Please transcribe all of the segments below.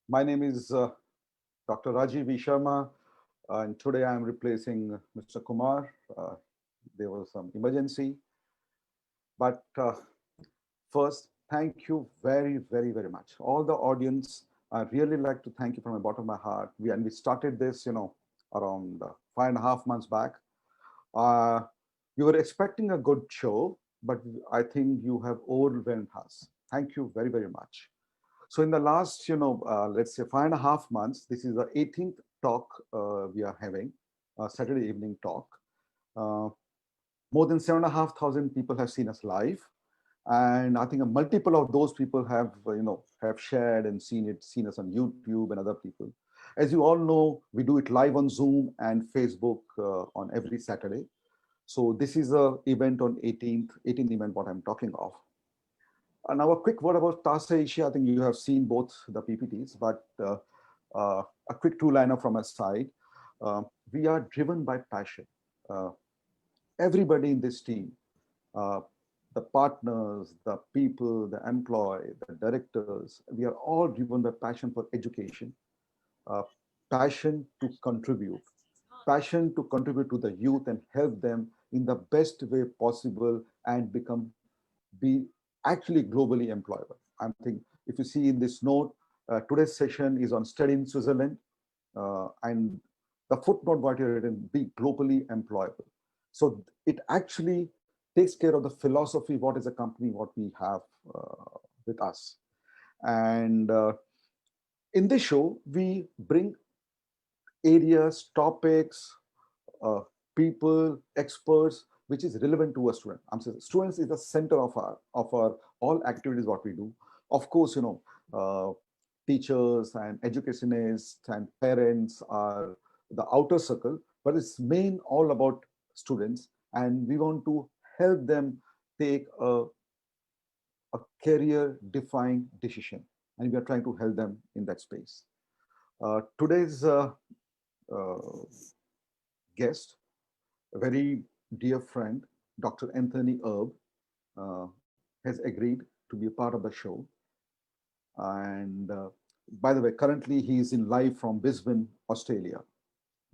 My name is Dr. Rajiv V. Sharma, and today I am replacing Mr. Kumar. There was some emergency, but first, thank you very much. All the audience, I really like to thank you from the bottom of my heart. We started this, around 5.5 months back. Uh, we were expecting a good show, but I think you have overwhelmed us. Thank you very much. So in the last, let's say 5.5 months, this is the 18th talk we are having, Saturday evening talk. Uh, More than 7,500 people have seen us live, and I think a multiple of those people have, have shared and seen us on YouTube and other people. As you all know, we do it live on Zoom and Facebook on every Saturday. So this is a event on 18th event what I'm talking of. Now a quick word about TASA Asia. I think you have seen both the PPTs, but a quick two-liner from my side. We are driven by passion. Uh, Everybody in this team, uh, the partners, the people, the employee, the directors, we are all driven by passion for education, uh, passion to contribute to the youth and help them in the best way possible and be actually globally employable. I think if you see in this note, today's session is on study in Switzerland, and the footnote what you written, be globally employable. So it actually takes care of the philosophy, what is a company, what we have with us. And in this show, we bring areas, topics, uh, people, experts, which is relevant to a student. I'm saying students is the center of our all activities what we do. Of course, teachers and educationists and parents are the outer circle, but it's main all about students, and we want to help them take a career defined decision, and we are trying to help them in that space. Today's uh, guest, a very dear friend, Dr. Anthony Erb, uh, has agreed to be a part of the show. And by the way, currently he's in live from Brisbane, Australia.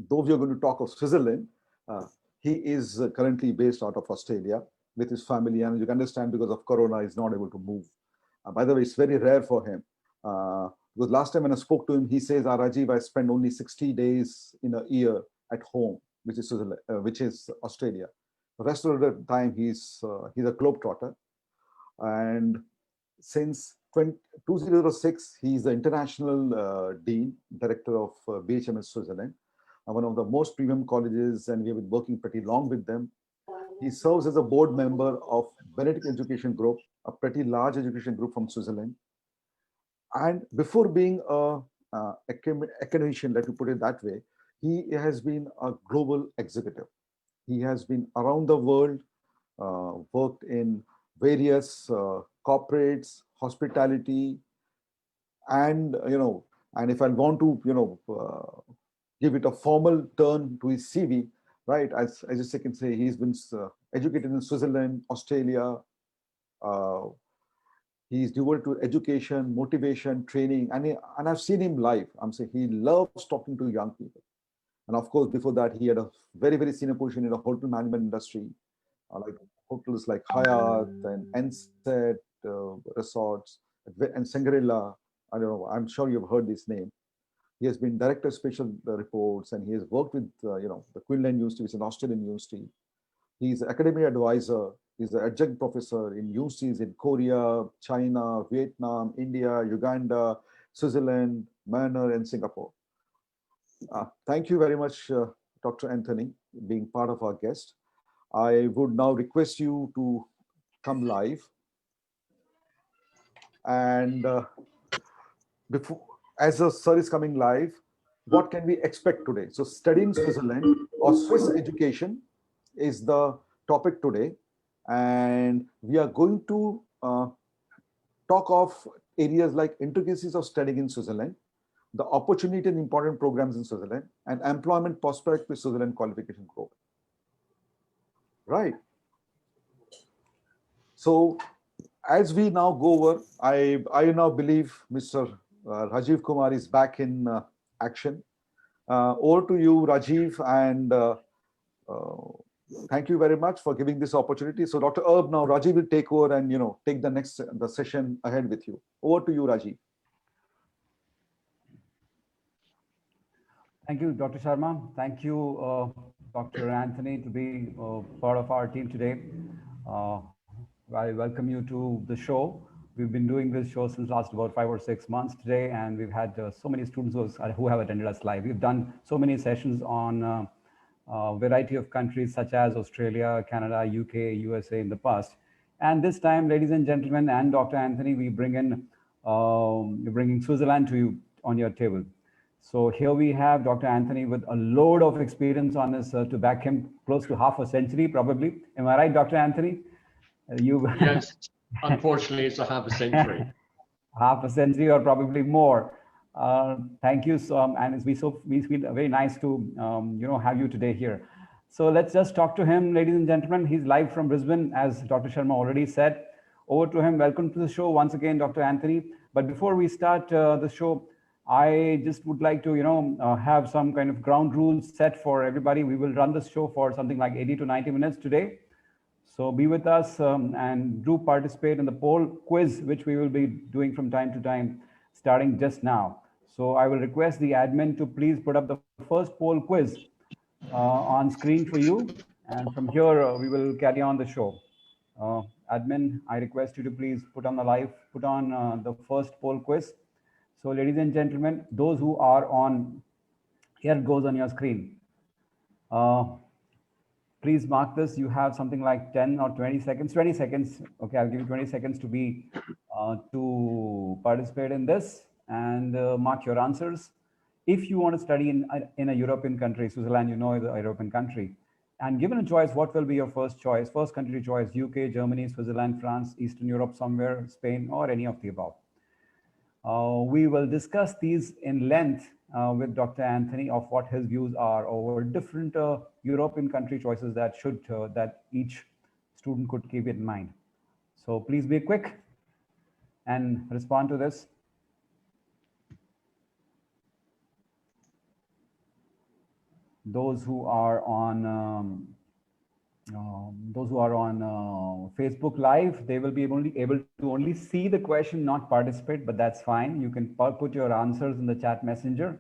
Though we are going to talk of Switzerland, uh, he is currently based out of Australia with his family. And you can understand because of Corona, he's not able to move. By the way, it's very rare for him. Because last time when I spoke to him, he says, Rajiv, I spend only 60 days in a year at home, which is Switzerland, which is Australia. The rest of the time, he's a globetrotter. And since 2006, he's the international dean, director of BHMS Switzerland, one of the most premium colleges, and we have been working pretty long with them. He serves as a board member of Benedict Education Group, a pretty large education group from Switzerland. And before being a academician, let me put it that way, he has been a global executive. He has been around the world, worked in various corporates, hospitality, and and if I want to give it a formal turn to his CV, right? As I can say, he's been educated in Switzerland, Australia. Uh, he's devoted to education, motivation, training, and I've seen him live. I'm saying he loves talking to young people. And of course, before that, he had a very senior position in the hotel management industry, like hotels like Hyatt and Enset resorts and Sangrila. I don't know. I'm sure you've heard this name. He has been director of special reports, and he has worked with the Queensland University, which is an Australian university. He's an academic advisor. He's an adjunct professor in universities in Korea, China, Vietnam, India, Uganda, Switzerland, Myanmar, and Singapore. Thank you very much, Dr. Anthony, being part of our guest. I would now request you to come live. And before, as the sir is coming live, what can we expect today? So study in Switzerland or Swiss education is the topic today. And we are going to talk of areas like intricacies of studying in Switzerland, the opportunity and important programs in Switzerland, and employment prospect with Switzerland qualification growth. Right. So as we now go over, I now believe Mr. Rajiv Kumar is back in action. Over to you, Rajiv, and uh, thank you very much for giving this opportunity. So, Dr. Erb, now Rajiv will take over and take the session ahead with you. Over to you, Rajiv. Thank you, Dr. Sharma. Thank you, Dr. Anthony, to be part of our team today. Uh, I welcome you to the show. We've been doing this show since last about 5 or 6 months today, and we've had so many students who have attended us live. We've done so many sessions on a variety of countries such as Australia, Canada, UK, USA in the past. And this time, ladies and gentlemen, and Dr. Anthony, we're bringing Switzerland to you on your table. So here we have Dr. Anthony with a load of experience on this to back him, close to half a century probably. Am I right, Dr. Anthony? Yes, unfortunately, it's a half a century. Half a century or probably more. Thank you, and we feel very nice to have you today here. So let's just talk to him, ladies and gentlemen. He's live from Brisbane, as Dr. Sharma already said. Over to him. Welcome to the show once again, Dr. Anthony. But before we start the show, I just would like to, have some kind of ground rules set for everybody. We will run this show for something like 80 to 90 minutes today. So be with us and do participate in the poll quiz, which we will be doing from time to time, starting just now. So I will request the admin to please put up the first poll quiz on screen for you. And from here, we will carry on the show. Admin, I request you to please put on the first poll quiz. So ladies and gentlemen, those who are on, here it goes on your screen. Please mark this. You have something like 10 or 20 seconds. 20 seconds. Okay, I'll give you 20 seconds to participate in this and mark your answers. If you want to study in a European country, Switzerland, is a European country, and given a choice, what will be your first choice? First country choice: UK, Germany, Switzerland, France, Eastern Europe, somewhere, Spain, or any of the above. We will discuss these in length with Dr. Anthony of what his views are over different European country choices that each student could keep in mind. So please be quick and respond to this. Those who are on Facebook Live, they will be able to only see the question, not participate, but that's fine. You can put your answers in the chat messenger.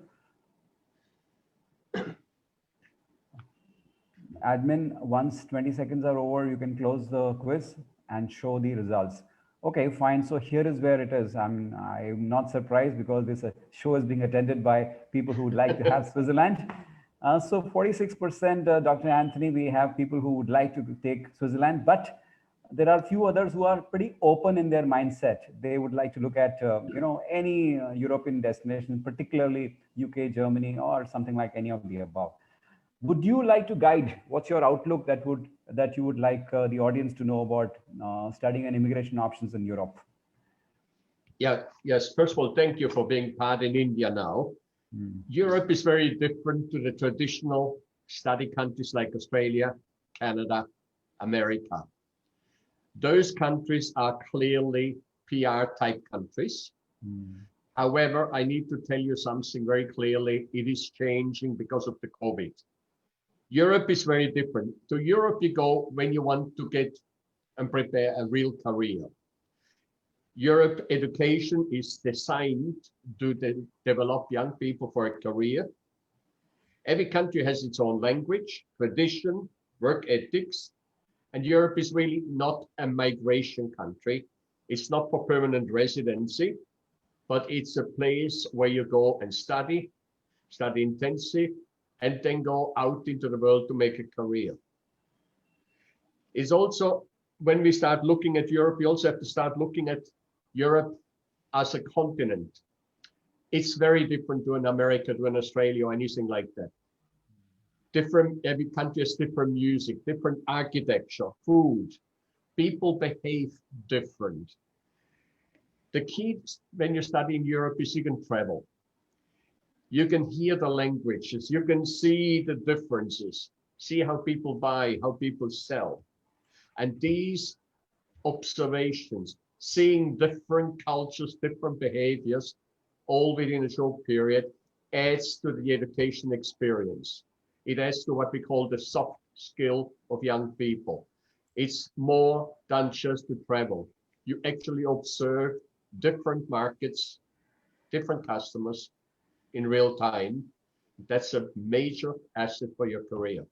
Admin, once 20 seconds are over, you can close the quiz and show the results. Okay, fine. So here is where it is. I'm not surprised because this show is being attended by people who would like to have Switzerland. So 46%, Dr. Anthony, we have people who would like to take Switzerland, but there are a few others who are pretty open in their mindset. They would like to look at, any European destination, particularly UK, Germany, or something like any of the above. Would you like to guide? What's your outlook that you would like the audience to know about studying and immigration options in Europe? Yes. First of all, thank you for being part in India now. Europe is very different to the traditional study countries like Australia, Canada, America. Those countries are clearly PR type countries. However, I need to tell you something very clearly. It is changing because of the COVID. Europe is very different. To Europe you go when you want to get and prepare a real career. Europe education is designed to develop young people for a career. Every country has its own language, tradition, work ethics, and Europe is really not a migration country. It's not for permanent residency, but it's a place where you go and study intensive, and then go out into the world to make a career. It's also, when we start looking at Europe, we also have to start looking at Europe as a continent. It's very different to an America, to an Australia, or anything like that. Every country has different music, different architecture, food. People behave different. The key when you study in Europe is you can travel. You can hear the languages, you can see the differences, see how people buy, how people sell. And these observations, seeing different cultures, different behaviors, all within a short period, adds to the education experience. It adds to what we call the soft skill of young people. It's more than just to travel. You actually observe different markets, different customers in real time. That's a major asset for your career.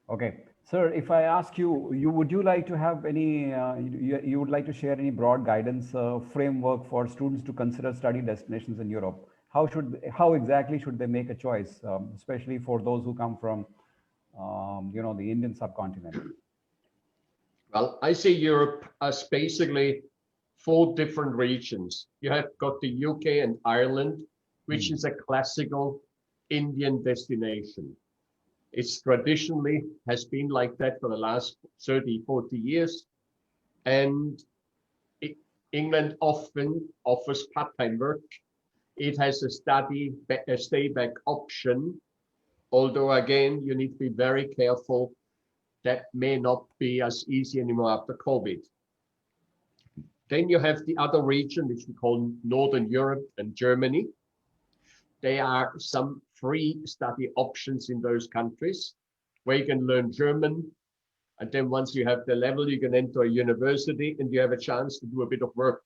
Okay, sir, if I ask you, would you like to have any, you would like to share any broad guidance framework for students to consider study destinations in Europe? How exactly should they make a choice, especially for those who come from, the Indian subcontinent? Well, I see Europe as basically 4 different regions. You have got the UK and Ireland, which is a classical Indian destination. It's traditionally has been like that for the last 30, 40 years. And England often offers part-time work. It has a stay back option. Although again, you need to be very careful. That may not be as easy anymore after COVID. Then you have the other region, which we call Northern Europe and Germany. There are some free study options in those countries where you can learn German. And then once you have the level, you can enter a university and you have a chance to do a bit of work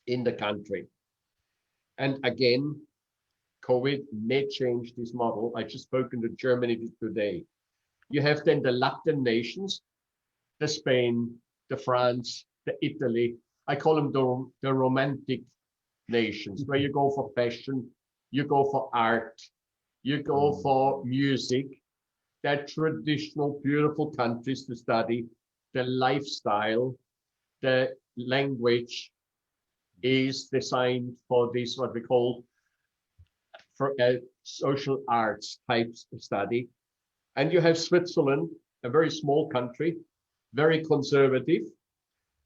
in the country. And again, COVID may change this model. I just spoken to Germany today. You have then the Latin nations, the Spain, the France, the Italy. I call them the romantic nations, where you go for fashion, you go for art, you go for music. They're traditional, beautiful countries to study. The lifestyle, the language is designed for this, what we call for a social arts type study. And you have Switzerland, a very small country, very conservative,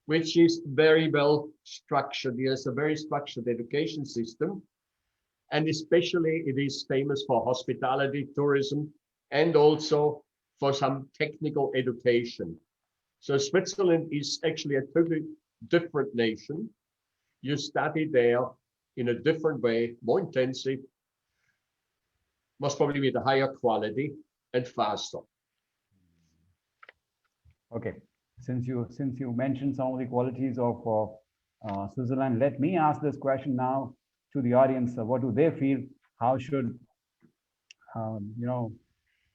which is very well structured. It has a very structured education system. And especially it is famous for hospitality, tourism, and also for some technical education. So Switzerland is actually a totally different nation. You study there in a different way, more intensive, most probably with a higher quality and faster. Okay, since you mentioned some of the qualities of Switzerland, let me ask this question now to the audience. What do they feel? How should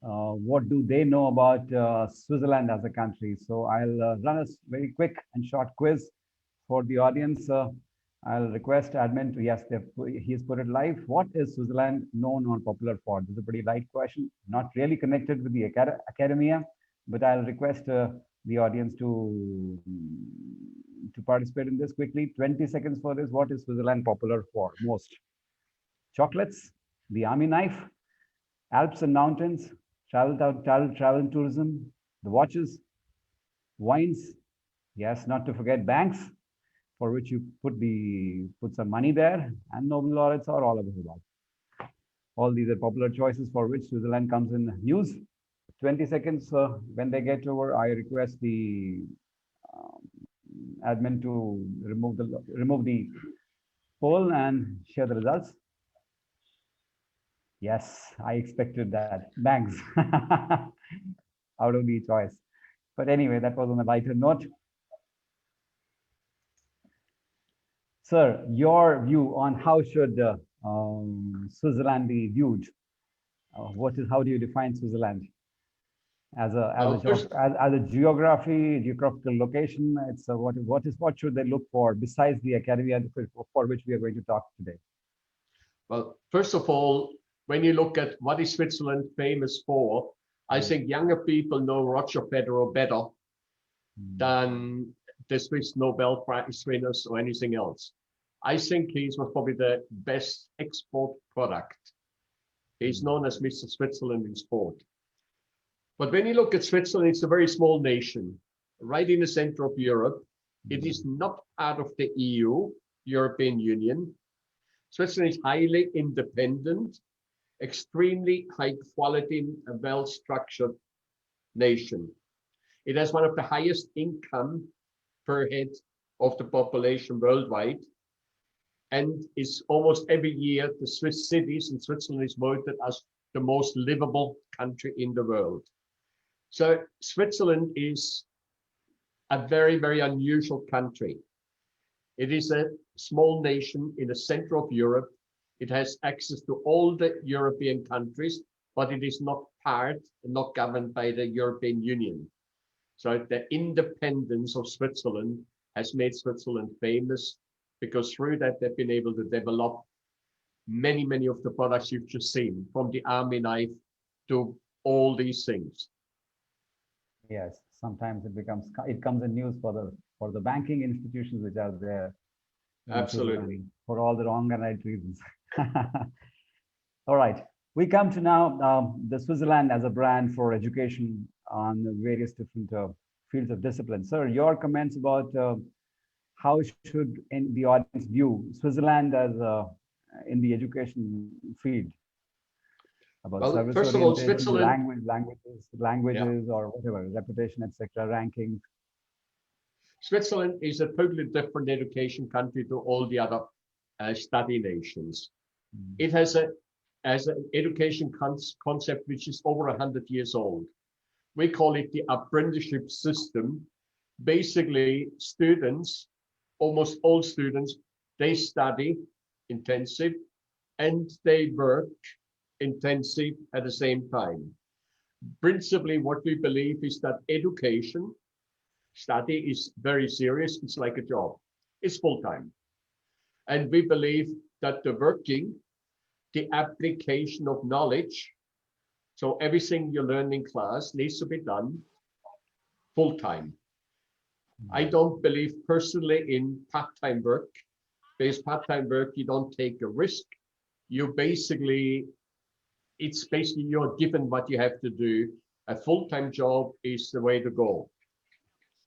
what do they know about Switzerland as a country? So I'll run a very quick and short quiz for the audience. I'll request admin to, yes, he's put it live. What is Switzerland known or popular for? This is a pretty light question, not really connected with the academia, but I'll request the audience to participate in this quickly. 20 seconds for this. What is Switzerland popular for most? Chocolates, the army knife, Alps and mountains, travel and tourism, the watches, wines, yes, not to forget banks, for which you put some money there, and Nobel Laureates are all about that. All these are popular choices for which Switzerland comes in news. 20 seconds. When they get over, I request the admin to remove the poll and share the results. Yes, I expected that. Banks out of the choice. But anyway, that was on a lighter note. Sir, your view on how should Switzerland be viewed? How do you define Switzerland? As a geographical location, it's what should they look for besides the academia for which we are going to talk today? Well, first of all, when you look at what is Switzerland famous for, I think younger people know Roger Federer better than the Swiss Nobel Prize winners or anything else. I think he's probably the best export product. He's known as Mr. Switzerland in sport. But when you look at Switzerland, it's a very small nation, right in the center of Europe. It is not part of the EU, European Union. Switzerland is highly independent, extremely high quality, a well-structured nation. It has one of the highest income per head of the population worldwide, and is almost every year the Swiss cities in Switzerland is voted as the most livable country in the world. So Switzerland is a very, very unusual country. It is a small nation in the center of Europe. It has access to all the European countries, but it is not part and not governed by the European Union. So the independence of Switzerland has made Switzerland famous, because through that they've been able to develop many, many of the products you've just seen, from the army knife to all these things. Yes, sometimes it comes in news for the banking institutions which are there. Absolutely. For all the wrong and right reasons. All right, we come to now the Switzerland as a brand for education on various different fields of discipline. Sir, your comments about how should the audience view Switzerland as in the education field? About well, service first of all, orientation, Switzerland, languages, or whatever, reputation, etc., rankings. Switzerland is a totally different education country to all the other study nations. It has an education concept which is over 100 years old. We call it the apprenticeship system. Basically, students, almost all students, they study intensive and they work intensive at the same time. Principally, what we believe is that education, study is very serious. It's like a job. It's full-time. And we believe that the working, the application of knowledge, so everything you learn in class needs to be done full-time. I don't believe personally in part-time work. Because part-time work, you don't take a risk. It's basically you're given what you have to do. A full-time job is the way to go.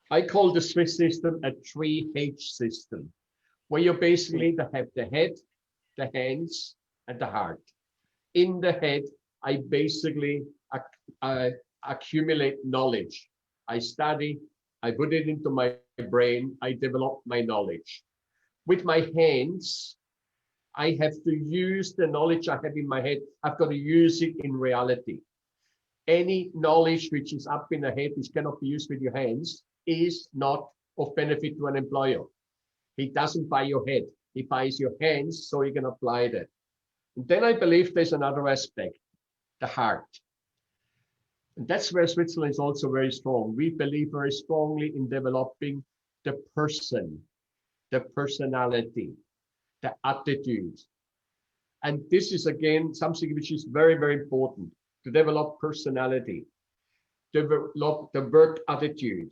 I call the Swiss system a 3H system, where you basically have the head, the hands, and the heart. In the head, I basically accumulate knowledge. I study, I put it into my brain, I develop my knowledge. With my hands, I have to use the knowledge I have in my head. I've got to use it in reality. Any knowledge which is up in the head, which cannot be used with your hands, is not of benefit to an employer. He doesn't buy your head. He buys your hands so he can apply that. And then I believe there's another aspect, the heart. And that's where Switzerland is also very strong. We believe very strongly in developing the person, the personality, the attitude. And this is, again, something which is very, very important, to develop personality, develop the work attitude.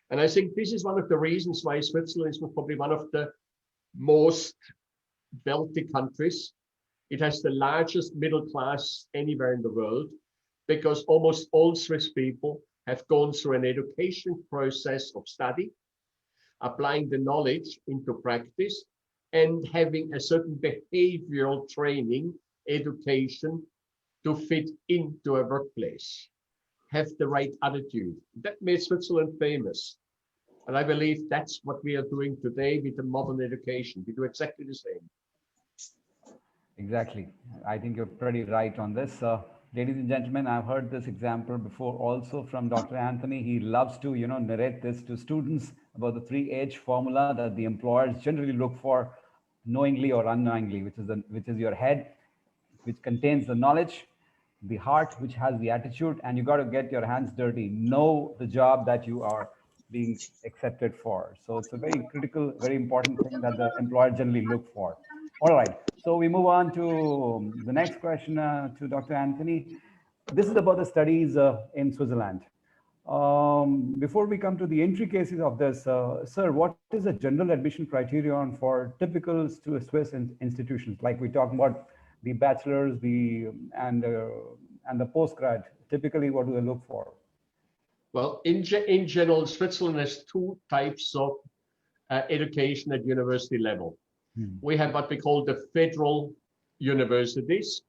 And I think this is one of the reasons why Switzerland is probably one of the most wealthy countries. It has the largest middle class anywhere in the world, because almost all Swiss people have gone through an education process of study, applying the knowledge into practice, and having a certain behavioral training, education to fit into a workplace, have the right attitude. That made Switzerland famous. And I believe that's what we are doing today with the modern education. We do exactly the same. Exactly. I think you're pretty right on this. Ladies and gentlemen, I've heard this example before also from Dr. Anthony. He loves to, narrate this to students about the 3H formula that the employers generally look for, knowingly or unknowingly, which is your head, which contains the knowledge, the heart, which has the attitude, and you got to get your hands dirty. Know the job that you are being accepted for. So it's a very critical, very important thing that the employer generally look for. All right, so we move on to the next question to Dr. Anthony. This is about the studies in Switzerland. Before we come to the intricacies of this, sir, what is the general admission criterion for typical Swiss institutions? Like we talk about the bachelors, and the postgrad. Typically, what do they look for? Well, in general, Switzerland has two types of education at university level. We have what we call the federal universities,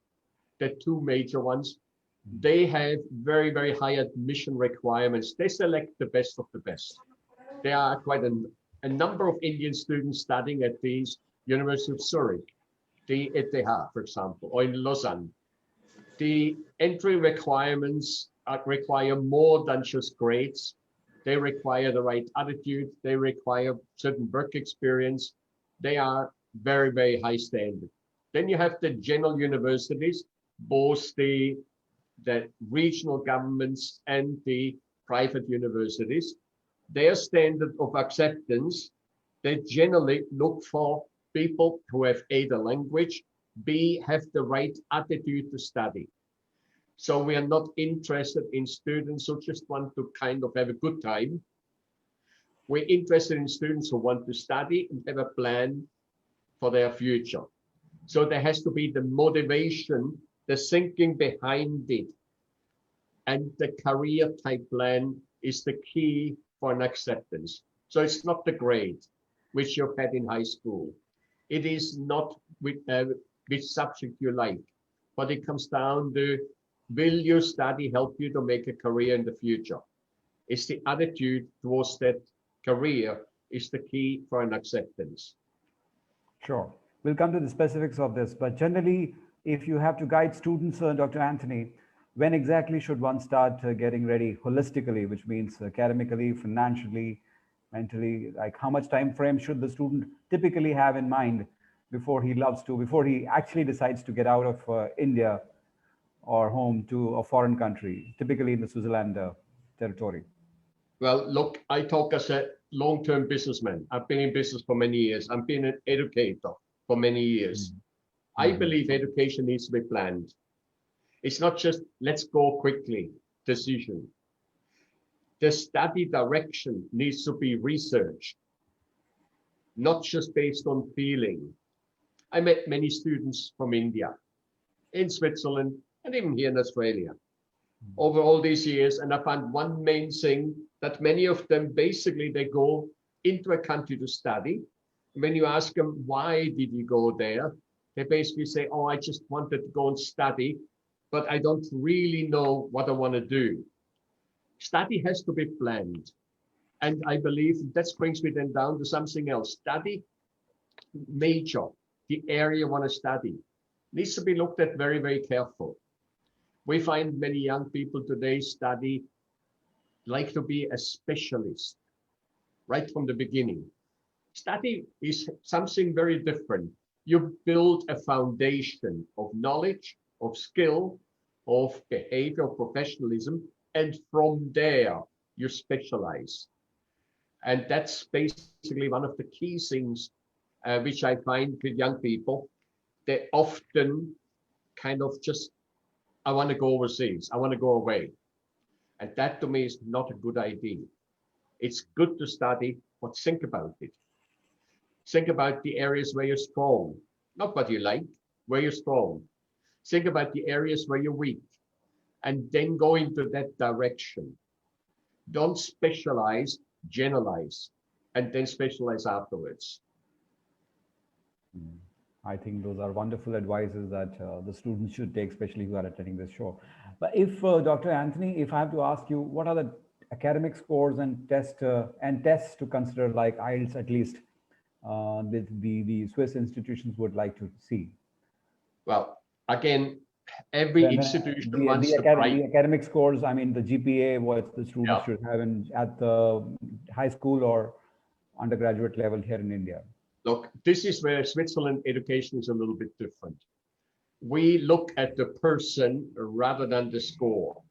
the two major ones. They have very, very high admission requirements. They select the best of the best. They are quite a number of Indian students studying at the University of Zurich, the ETH, for example, or in Lausanne. The entry requirements require more than just grades. They require the right attitude. They require certain work experience. They are very, very high standard. Then you have the general universities, both the regional governments and the private universities. Their standard of acceptance, they generally look for people who have A, the language, B, have the right attitude to study. So we are not interested in students who just want to kind of have a good time. We're interested in students who want to study and have a plan for their future. So there has to be the motivation, the thinking behind it. And the career type plan is the key for an acceptance. So it's not the grade which you've had in high school. It is not which subject you like, but it comes down to, will your study help you to make a career in the future? It's the attitude towards that career is the key for an acceptance. Sure. We'll come to the specifics of this, but generally, if you have to guide students, Dr. Anthony, when exactly should one start getting ready holistically, which means academically, financially, mentally? Like, how much time frame should the student typically have in mind before he actually decides to get out of India or home to a foreign country, typically in the Switzerland territory? Well, look, I talk as a long-term businessman. I've been in business for many years. I've been an educator for many years. I believe education needs to be planned. It's not just let's go quickly decision. The study direction needs to be researched, not just based on feeling. I met many students from India, in Switzerland, and even here in Australia over all these years. And I found one main thing that many of them, basically, they go into a country to study. When you ask them, why did you go there? They basically say, oh, I just wanted to go and study, but I don't really know what I want to do. Study has to be planned. And I believe that brings me then down to something else. Study major, the area you want to study, needs to be looked at very, very careful. We find many young people today like to be a specialist right from the beginning. Study is something very different. You build a foundation of knowledge, of skill, of behavior, of professionalism, and from there you specialize. And that's basically one of the key things which I find with young people. They often kind of just, I want to go overseas, I want to go away. And that to me is not a good idea. It's good to study, but think about it. Think about the areas where you're strong, not what you like, where you're strong. Think about the areas where you're weak, and then go into that direction. Don't specialize, generalize, and then specialize afterwards. I think those are wonderful advices that the students should take, especially who are attending this show. But if, Dr. Anthony, if I have to ask you, what are the academic scores and tests to consider, like IELTS at least, that the Swiss institutions would like to see? Well, again, every institution wants to write the academic scores. I mean, the GPA, what the students should have at the high school or undergraduate level here in India. Look, this is where Switzerland education is a little bit different. We look at the person rather than the score.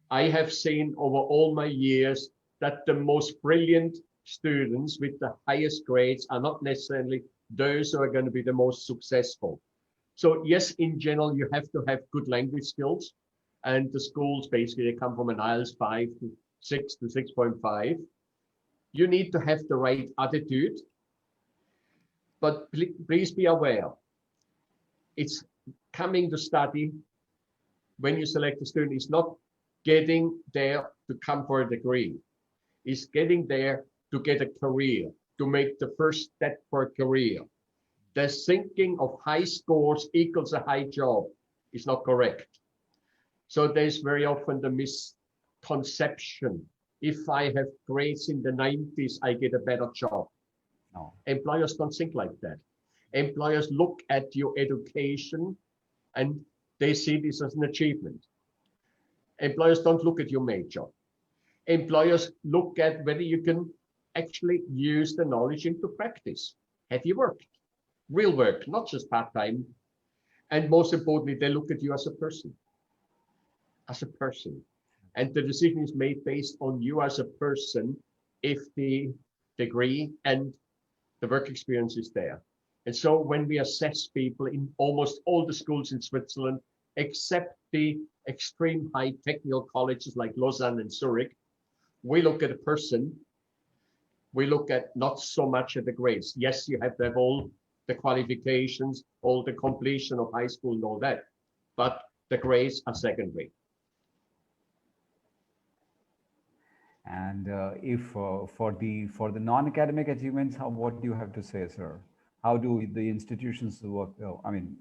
I have seen over all my years that the most brilliant students with the highest grades are not necessarily those who are going to be the most successful. So yes, in general, you have to have good language skills. And the schools, basically, they come from an IELTS 5 to 6 to 6.5. You need to have the right attitude. But please be aware, it's coming to study when you select a student. It's not getting there to come for a degree. It's getting there to get a career, to make the first step for a career. The thinking of high scores equals a high job is not correct. So there's very often the misconception. If I have grades in the 90s, I get a better job. No. Employers don't think like that. Employers look at your education and they see this as an achievement. Employers don't look at your major. Employers look at whether you can actually use the knowledge into practice. Have you worked? Real work, not just part-time. And most importantly, they look at you as a person. As a person. And the decision is made based on you as a person if the degree and the work experience is there. And so when we assess people in almost all the schools in Switzerland, except the extreme high technical colleges like Lausanne and Zurich, we look at a person. We look at not so much at the grades. Yes, you have to have all the qualifications, all the completion of high school and all that, but the grades are secondary. And if for the non-academic achievements, what do you have to say, sir? How do the institutions work? I mean,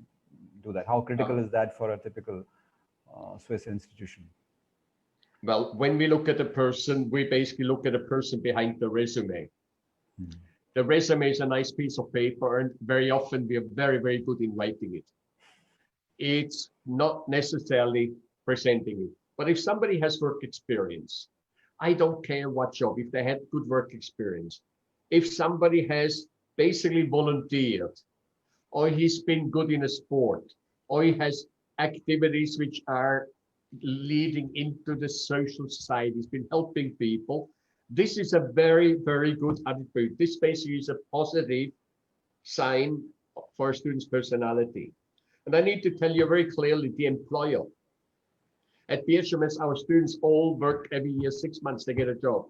do that? How critical is that for a typical Swiss institution? Well, when we look at a person, we basically look at a person behind the resume. The resume is a nice piece of paper, and very often we are very, very good in writing it. It's not necessarily presenting it. But if somebody has work experience, I don't care what job, if they had good work experience, if somebody has basically volunteered, or he's been good in a sport, or he has activities which are leading into the social society, he's been helping people, this is a very, very good attitude. This basically is a positive sign for a student's personality. And I need to tell you very clearly, the employer, at BHMS, our students all work every year, 6 months, they get a job.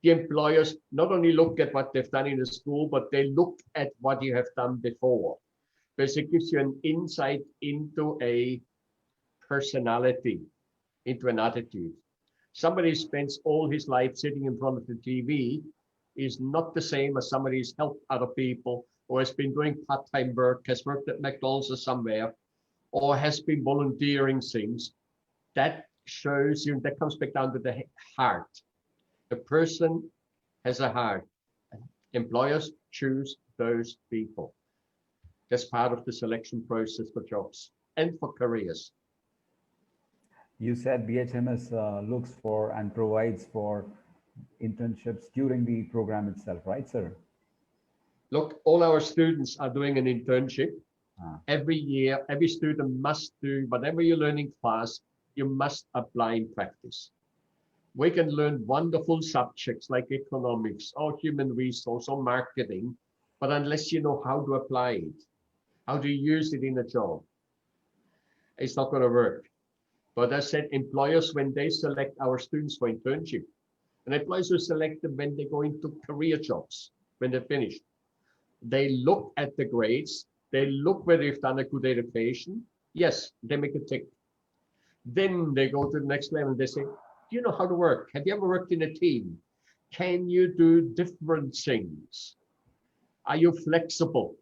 The employers not only look at what they've done in the school, but they look at what you have done before. Because it gives you an insight into a personality, into an attitude. Somebody who spends all his life sitting in front of the TV is not the same as somebody who's helped other people, or has been doing part-time work, has worked at McDonald's or somewhere, or has been volunteering things. That shows you, that comes back down to the heart. The person has a heart. Employers choose those people. That's part of the selection process for jobs and for careers. You said BHMS looks for and provides for internships during the program itself, right, sir? Look, all our students are doing an internship. Every year, every student must do whatever you learn in class, you must apply in practice. We can learn wonderful subjects like economics or human resource or marketing, but unless you know how to apply it, how to use it in a job, it's not going to work. But as I said, employers, when they select our students for internship, and employers will select them when they go into career jobs, when they're finished, they look at the grades, they look whether they've done a good education. Yes, they make a tick. Then they go to the next level and they say, do you know how to work? Have you ever worked in a team? Can you do different things? Are you flexible?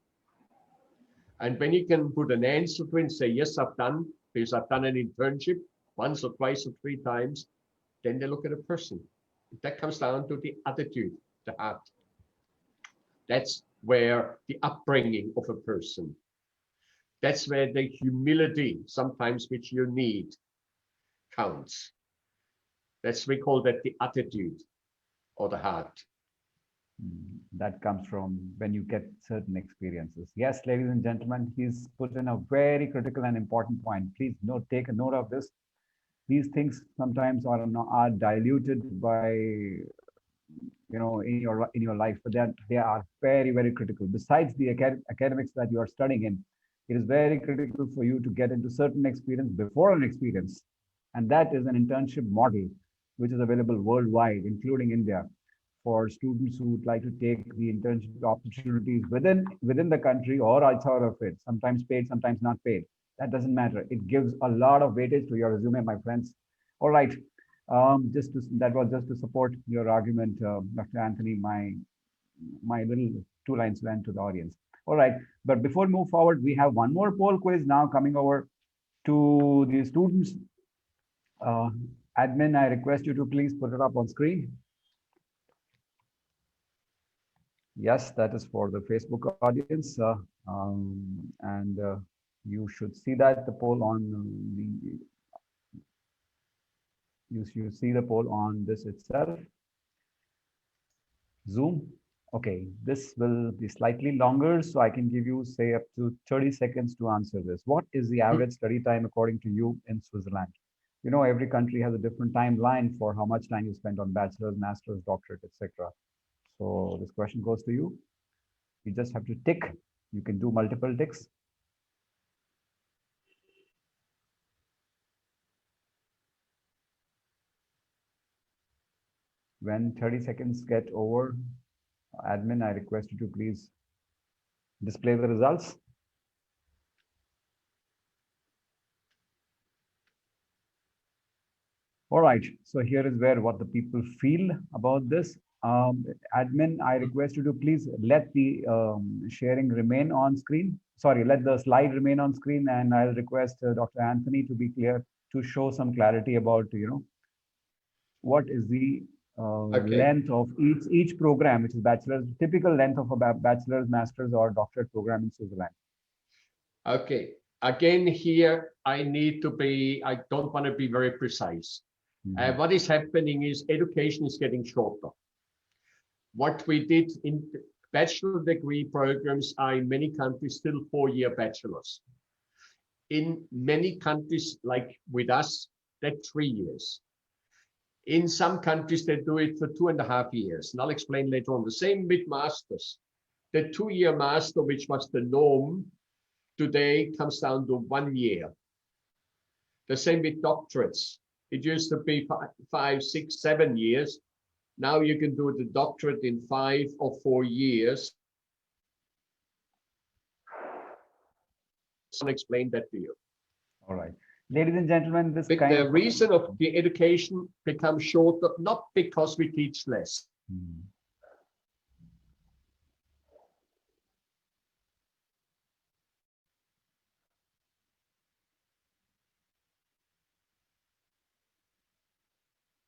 And when you can put an answer to it and say, yes, I've done, because I've done an internship once or twice or 3 times, then they look at a person. That comes down to the attitude, the heart. That's where the upbringing of a person, that's where the humility, sometimes which you need, counts. We call that the attitude or the heart. That comes from when you get certain experiences. Yes, ladies and gentlemen, he's put in a very critical and important point. Please take a note of this. These things sometimes are diluted by, in your life, but they are very, very critical. Besides the academics that you are studying in, it is very critical for you to get into certain experience before an experience. And that is an internship model, which is available worldwide, including India, for students who would like to take the internship opportunities within the country or outside of it, sometimes paid, sometimes not paid. That doesn't matter. It gives a lot of weightage to your resume, my friends. All right. That was just to support your argument, Dr. Anthony. My little 2 lines went to the audience. All right. But before we move forward, we have one more poll quiz now coming over to the students. Admin, I request you to please put it up on screen. Yes, that is for the Facebook audience. And you should see that the poll on the, you see the poll on this itself. Zoom. Okay, this will be slightly longer, so I can give you, say, up to 30 seconds to answer this. What is the average study time according to you in Switzerland? You know, every country has a different timeline for how much time you spend on bachelor's, master's, doctorate, etc. So this question goes to you. You just have to tick. You can do multiple ticks. When 30 seconds get over, admin, I request you to please display the results. All right, so here is where what the people feel about this. Admin, I request you to please let the sharing remain on screen. Sorry, let the slide remain on screen, and I'll request Dr. Anthony to be clear, to show some clarity about, you know, what is the length of each program, which is bachelor's, typical length of a bachelor's, master's, or doctorate program in Switzerland. Okay. Again, here I need to be, I don't want to be very precise. What is happening is education is getting shorter. What we did in bachelor degree programs are in many countries still 4-year bachelors. In many countries, like with us, that's 3 years. In some countries, they do it for 2.5 years. And I'll explain later on. The same with masters. The 2-year master, which was the norm, today comes down to 1 year. The same with doctorates. It used to be 5, 6, 7 years. Now you can do the doctorate in 5 or 4 years. I'll explain that to you. All right. Ladies and gentlemen, this but the reason of the education becomes shorter, not because we teach less.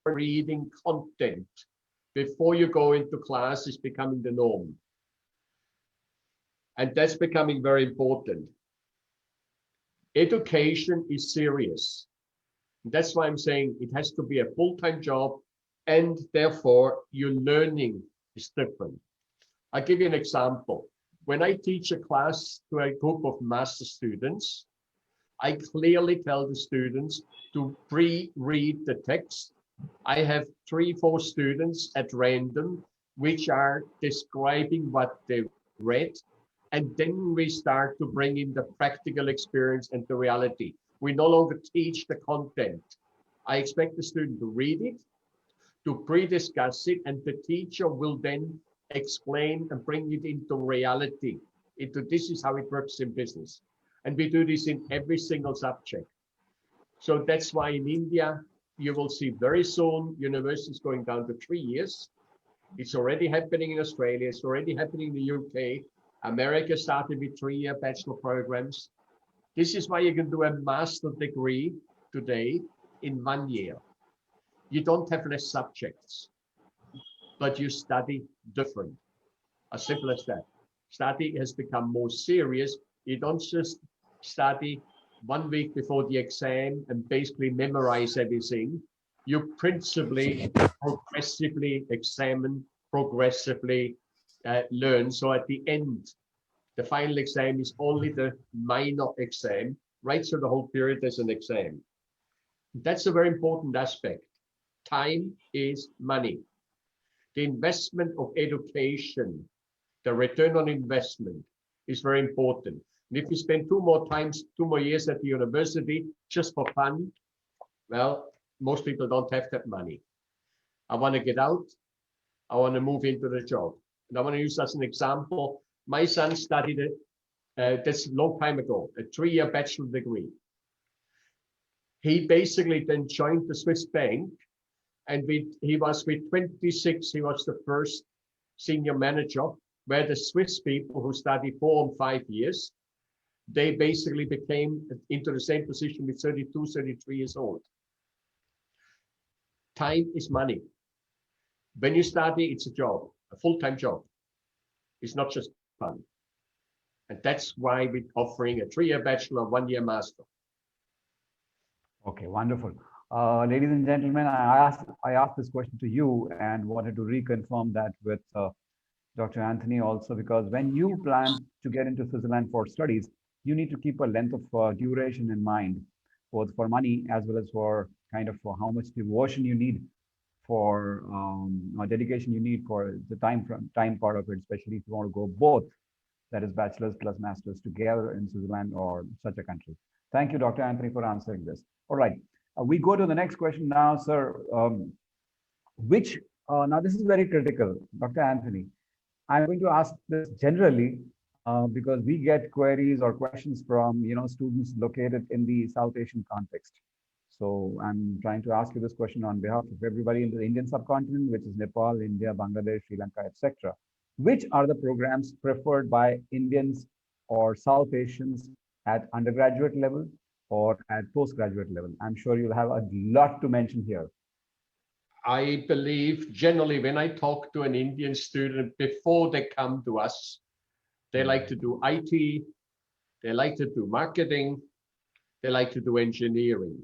Reading content before you go into class is becoming the norm. And that's becoming very important. Education is serious. That's why I'm saying it has to be a full-time job, and therefore your learning is different. I'll give you an example. When I teach a class to a group of master students, I clearly tell the students to pre-read the text. I have 3, 4 students at random, which are describing what they read. And then we start to bring in the practical experience and the reality. We no longer teach the content. I expect the student to read it, to pre-discuss it, and the teacher will then explain and bring it into reality. This is how it works in business. And we do this in every single subject. So that's why in India, you will see very soon universities going down to 3 years. It's already happening in Australia. It's already happening in the UK. America started with 3-year bachelor programs. This is why you can do a master degree today in 1 year. You don't have less subjects, but you study different. As simple as that. Study has become more serious. You don't just study 1 week before the exam and basically memorize everything. You principally, progressively examine, progressively learn. So at the end, the final exam is only the minor exam. Right through the whole period, there's an exam. That's a very important aspect. Time is money. The investment of education, the return on investment is very important. And if you spend 2 more years at the university just for fun, well, most people don't have that money. I want to get out. I want to move into the job. And I want to use as an example. My son studied it, that's a long time ago, a 3-year bachelor degree. He basically then joined the Swiss bank, and he was with 26, he was the first senior manager, where the Swiss people who study 4 and 5 years, they basically became into the same position with 32, 33 years old. Time is money. When you study, it's a job, a full-time job. It's not just fun. And that's why we're offering a 3-year bachelor, 1-year master. Okay, wonderful. Ladies and gentlemen, I asked this question to you and wanted to reconfirm that with Dr. Anthony also, because when you plan to get into Switzerland for studies, you need to keep a length of duration in mind, both for money as well as for kind of for how much devotion you need for or dedication you need for the time part of it, especially if you want to go both, that is bachelor's plus master's together in Switzerland or such a country. Thank you, Dr. Anthony, for answering this. All right, we go to the next question now, sir. Now this is very critical, Dr. Anthony. I'm going to ask this generally because we get queries or questions from students located in the South Asian context. So I'm trying to ask you this question on behalf of everybody in the Indian subcontinent, which is Nepal, India, Bangladesh, Sri Lanka, etc. Which are the programs preferred by Indians or South Asians at undergraduate level or at postgraduate level? I'm sure you'll have a lot to mention here. I believe generally when I talk to an Indian student before they come to us, they like to do IT, they like to do marketing, they like to do engineering.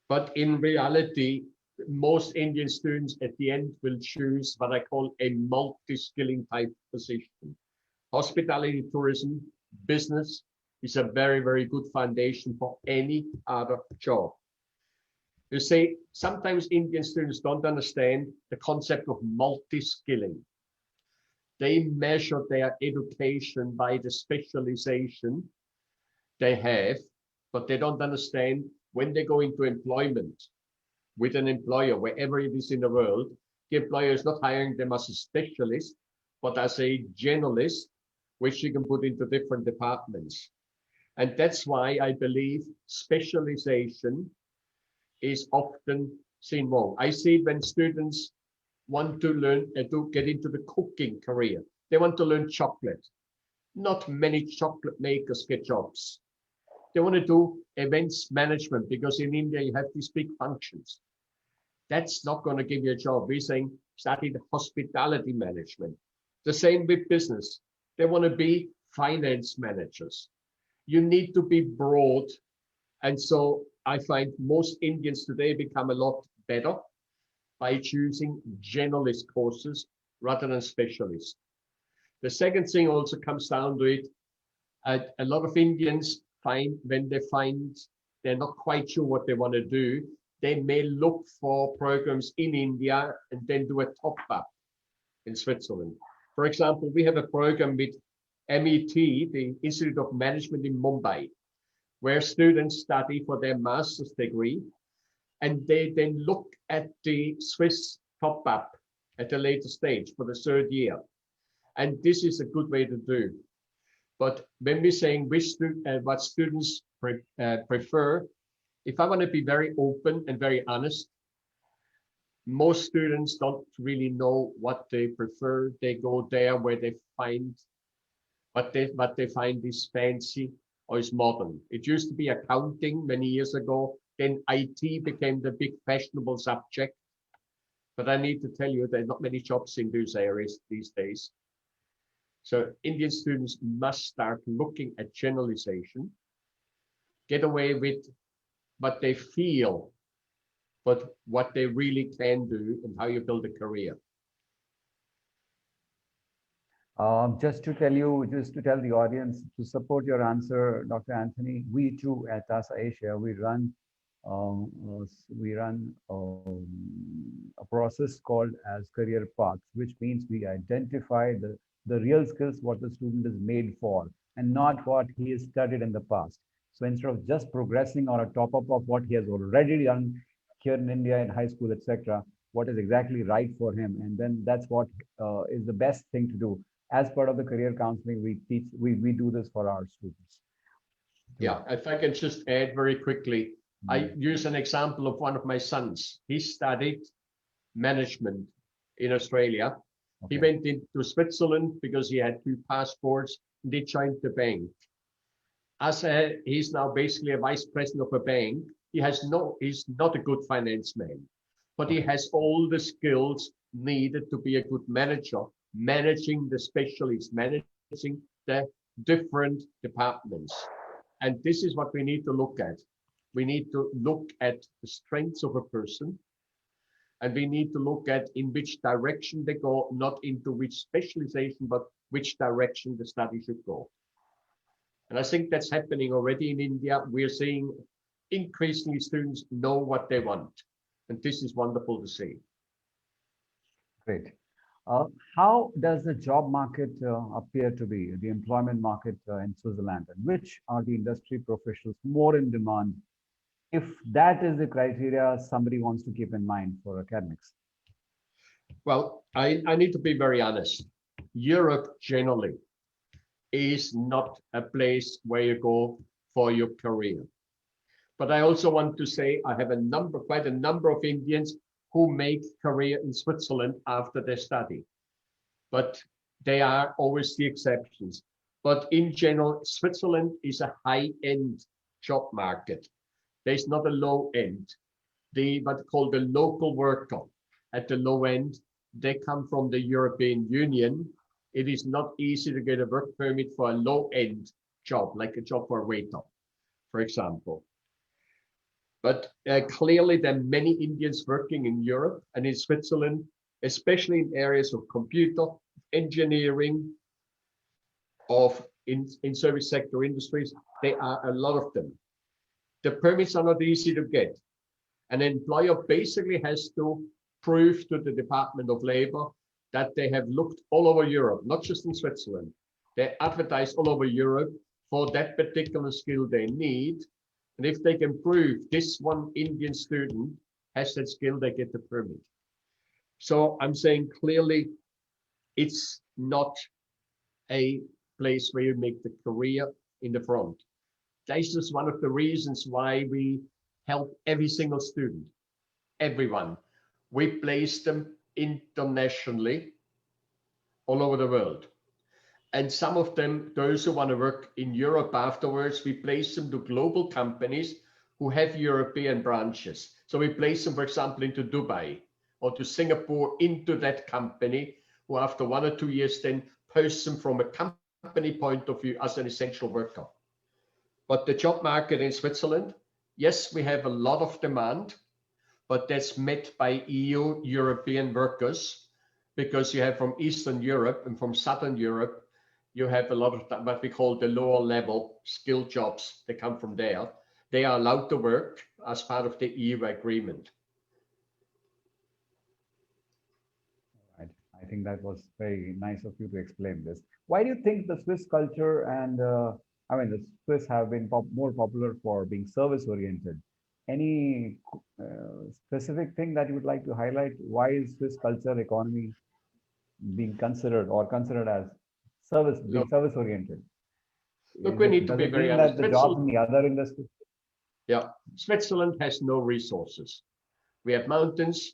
But in reality, most Indian students at the end will choose what I call a multi-skilling type position. Hospitality, tourism, business is a very, very good foundation for any other job. You see, sometimes Indian students don't understand the concept of multi-skilling. They measure their education by the specialization they have, but they don't understand when they go into employment with an employer, wherever it is in the world, the employer is not hiring them as a specialist, but as a generalist, which you can put into different departments. And that's why I believe specialization is often seen wrong. I see it when students want to learn to get into the cooking career. They want to learn chocolate. Not many chocolate makers get jobs. They want to do events management because in India you have these big functions. That's not going to give you a job. We're saying study the hospitality management. The same with business. They want to be finance managers. You need to be broad. And so I find most Indians today become a lot better by choosing generalist courses rather than specialists. The second thing also comes down to it. A lot of Indians find when they find they're not quite sure what they want to do, they may look for programs in India and then do a top up in Switzerland. For example, we have a program with MET, the Institute of Management in Mumbai, where students study for their master's degree, and they then look at the Swiss top up at a later stage for the 3rd year. And this is a good way to do. But when we're saying what students prefer, if I want to be very open and very honest, most students don't really know what they prefer. They go there where they find what they find is fancy or is modern. It used to be accounting many years ago. Then IT became the big fashionable subject. But I need to tell you, there are not many jobs in those areas these days. So Indian students must start looking at generalization, get away with what they feel, but what they really can do and how you build a career. Just to tell the audience, to support your answer, Dr. Anthony, we too at TASA Asia, we run a process called as career paths, which means we identify the real skills what the student is made for and not what he has studied in the past. So instead of just progressing on a top up of what he has already done here in India in high school, etc., what is exactly right for him, and then that's what is the best thing to do. As part of the career counseling, we do this for our students. Yeah, if I can just add very quickly, I use an example of one of my sons. He studied management in Australia. Okay. He went into Switzerland because he had 2 passports. And they joined the bank. He's now basically a vice president of a bank. He's not a good finance man, but he has all the skills needed to be a good manager managing the specialists, managing the different departments. And this is what we need to look at. We need to look at the strengths of a person, and we need to look at in which direction they go, not into which specialization, but which direction the study should go. And I think that's happening already in India. We're seeing increasingly students know what they want. And this is wonderful to see. Great. How does the job market appear to be, the employment market in Switzerland? And which are the industry professionals more in demand, if that is the criteria somebody wants to keep in mind for academics? Well, I need to be very honest. Europe generally is not a place where you go for your career. But I also want to say I have quite a number of Indians who make career in Switzerland after their study. But they are always the exceptions. But in general, Switzerland is a high-end job market. There's not a low end. What called the local worker at the low end, they come from the European Union. It is not easy to get a work permit for a low-end job, like a job for a waiter, for example. But clearly there are many Indians working in Europe and in Switzerland, especially in areas of computer, engineering, in service sector industries. There are a lot of them. The permits are not easy to get. An employer basically has to prove to the Department of Labor that they have looked all over Europe, not just in Switzerland. They advertise all over Europe for that particular skill they need. And if they can prove this one Indian student has that skill, they get the permit. So I'm saying clearly, it's not a place where you make the career in the front. This is one of the reasons why we help every single student, everyone. We place them internationally all over the world. And some of them, those who want to work in Europe afterwards, we place them to global companies who have European branches. So we place them, for example, into Dubai or to Singapore into that company, who after 1 or 2 years then posts them from a company point of view as an essential worker. But the job market in Switzerland, yes, we have a lot of demand, but that's met by EU European workers, because you have from Eastern Europe and from Southern Europe, you have a lot of what we call the lower level skilled jobs that come from there. They are allowed to work as part of the EU agreement. Right. I think that was very nice of you to explain this. Why do you think the Swiss culture and, the Swiss have been more popular for being service oriented? Any specific thing that you would like to highlight? Why is Swiss culture economy being considered as service oriented? Look, we need to be very honest. The jobs in the other industries. Yeah, Switzerland has no resources. We have mountains.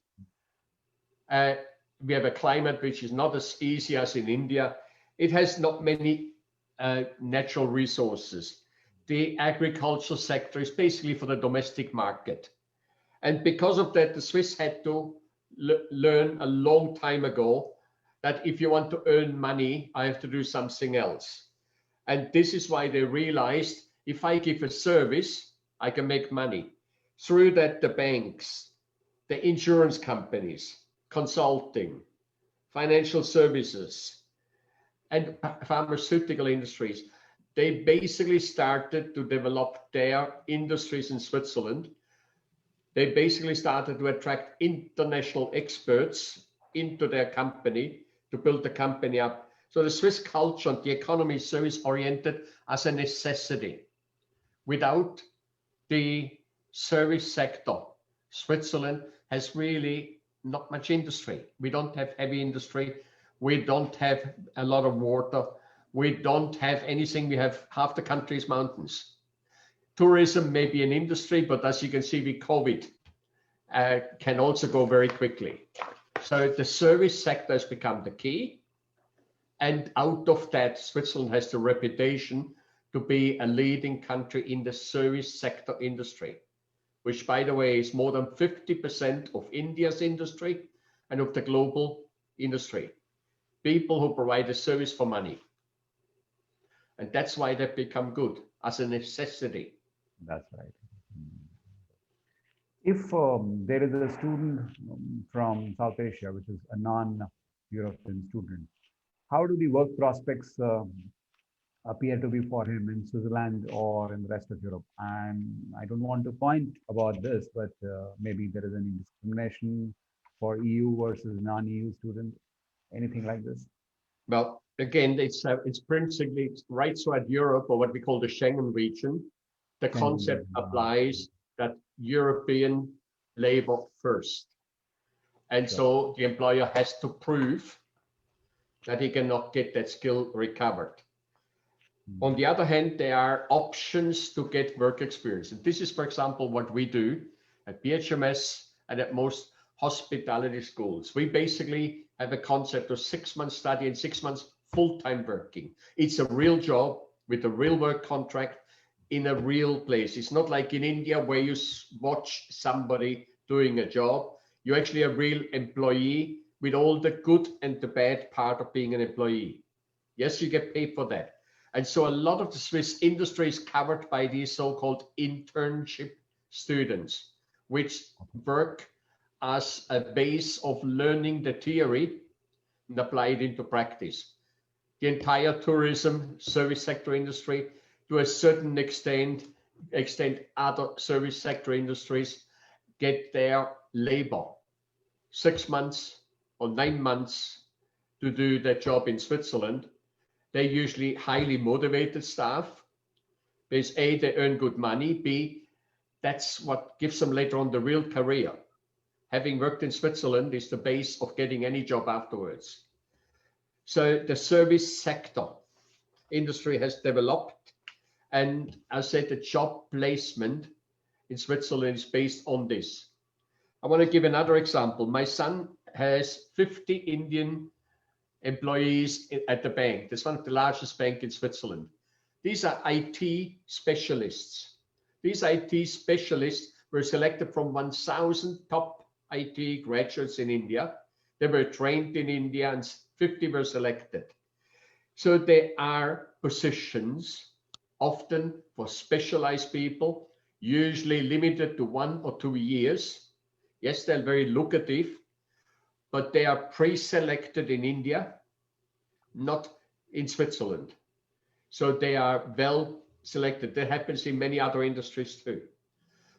We have a climate which is not as easy as in India. It has not many natural resources. The agricultural sector is basically for the domestic market. And because of that, the Swiss had to learn a long time ago that if you want to earn money, I have to do something else. And this is why they realized if I give a service, I can make money. Through that, the banks, the insurance companies, consulting, financial services, and pharmaceutical industries, they basically started to develop their industries in Switzerland. They basically started to attract international experts into their company to build the company up. So the Swiss culture and the economy is service oriented as a necessity. Without the service sector, Switzerland has really not much industry. We don't have heavy industry. We don't have a lot of water. We don't have anything. We have half the country's mountains. Tourism may be an industry, but as you can see with COVID, can also go very quickly. So the service sector has become the key. And out of that, Switzerland has the reputation to be a leading country in the service sector industry, which, by the way, is more than 50% of India's industry and of the global industry. people who provide a service for money. And that's why they've become good, as a necessity. That's right. If there is a student from South Asia, which is a non-European student, how do the work prospects appear to be for him in Switzerland or in the rest of Europe? And I don't want to point about this, but maybe there is any discrimination for EU versus non-EU students, anything like this? Well, again, it's principally right throughout Europe, or what we call the Schengen region. The concept applies that European labor first. And so the employer has to prove that he cannot get that skill recovered. On the other hand, there are options to get work experience. And this is, for example, what we do at BHMS and at most hospitality schools. We basically have a concept of 6 months study and 6 months full-time working. It's a real job with a real work contract in a real place. It's not like in India where you watch somebody doing a job. You're actually a real employee with all the good and the bad part of being an employee. Yes, you get paid for that. And so a lot of the Swiss industry is covered by these so-called internship students, which work as a base of learning the theory and apply it into practice. The entire tourism service sector industry, to a certain extent other service sector industries get their labor 6 months or 9 months to do their job in Switzerland. They're usually highly motivated staff, because A, they earn good money, B, that's what gives them later on the real career. Having worked in Switzerland is the base of getting any job afterwards. So the service sector industry has developed, and as I said, the job placement in Switzerland is based on this. I want to give another example. My son has 50 Indian employees at the bank. That's one of the largest banks in Switzerland. These are IT specialists. These IT specialists were selected from 1,000 top IT graduates in India. They were trained in India and 50 were selected. So there are positions often for specialized people, usually limited to 1 or 2 years. Yes, they're very lucrative, but they are pre-selected in India, not in Switzerland. So they are well selected. That happens in many other industries too.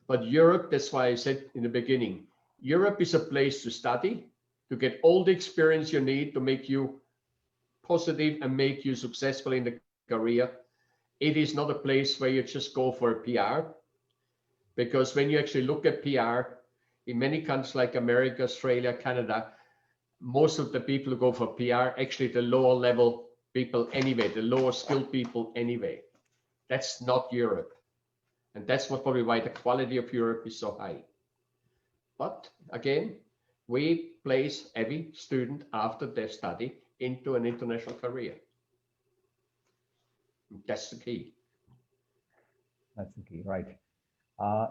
But Europe, that's why I said in the beginning, Europe is a place to study, to get all the experience you need to make you positive and make you successful in the career. It is not a place where you just go for a PR, because when you actually look at PR, in many countries like America, Australia, Canada, most of the people who go for PR, actually the lower level people anyway, the lower skilled people anyway. That's not Europe. And that's what probably why the quality of Europe is so high. But again, we place every student after their study into an international career. That's the key. That's the key, right.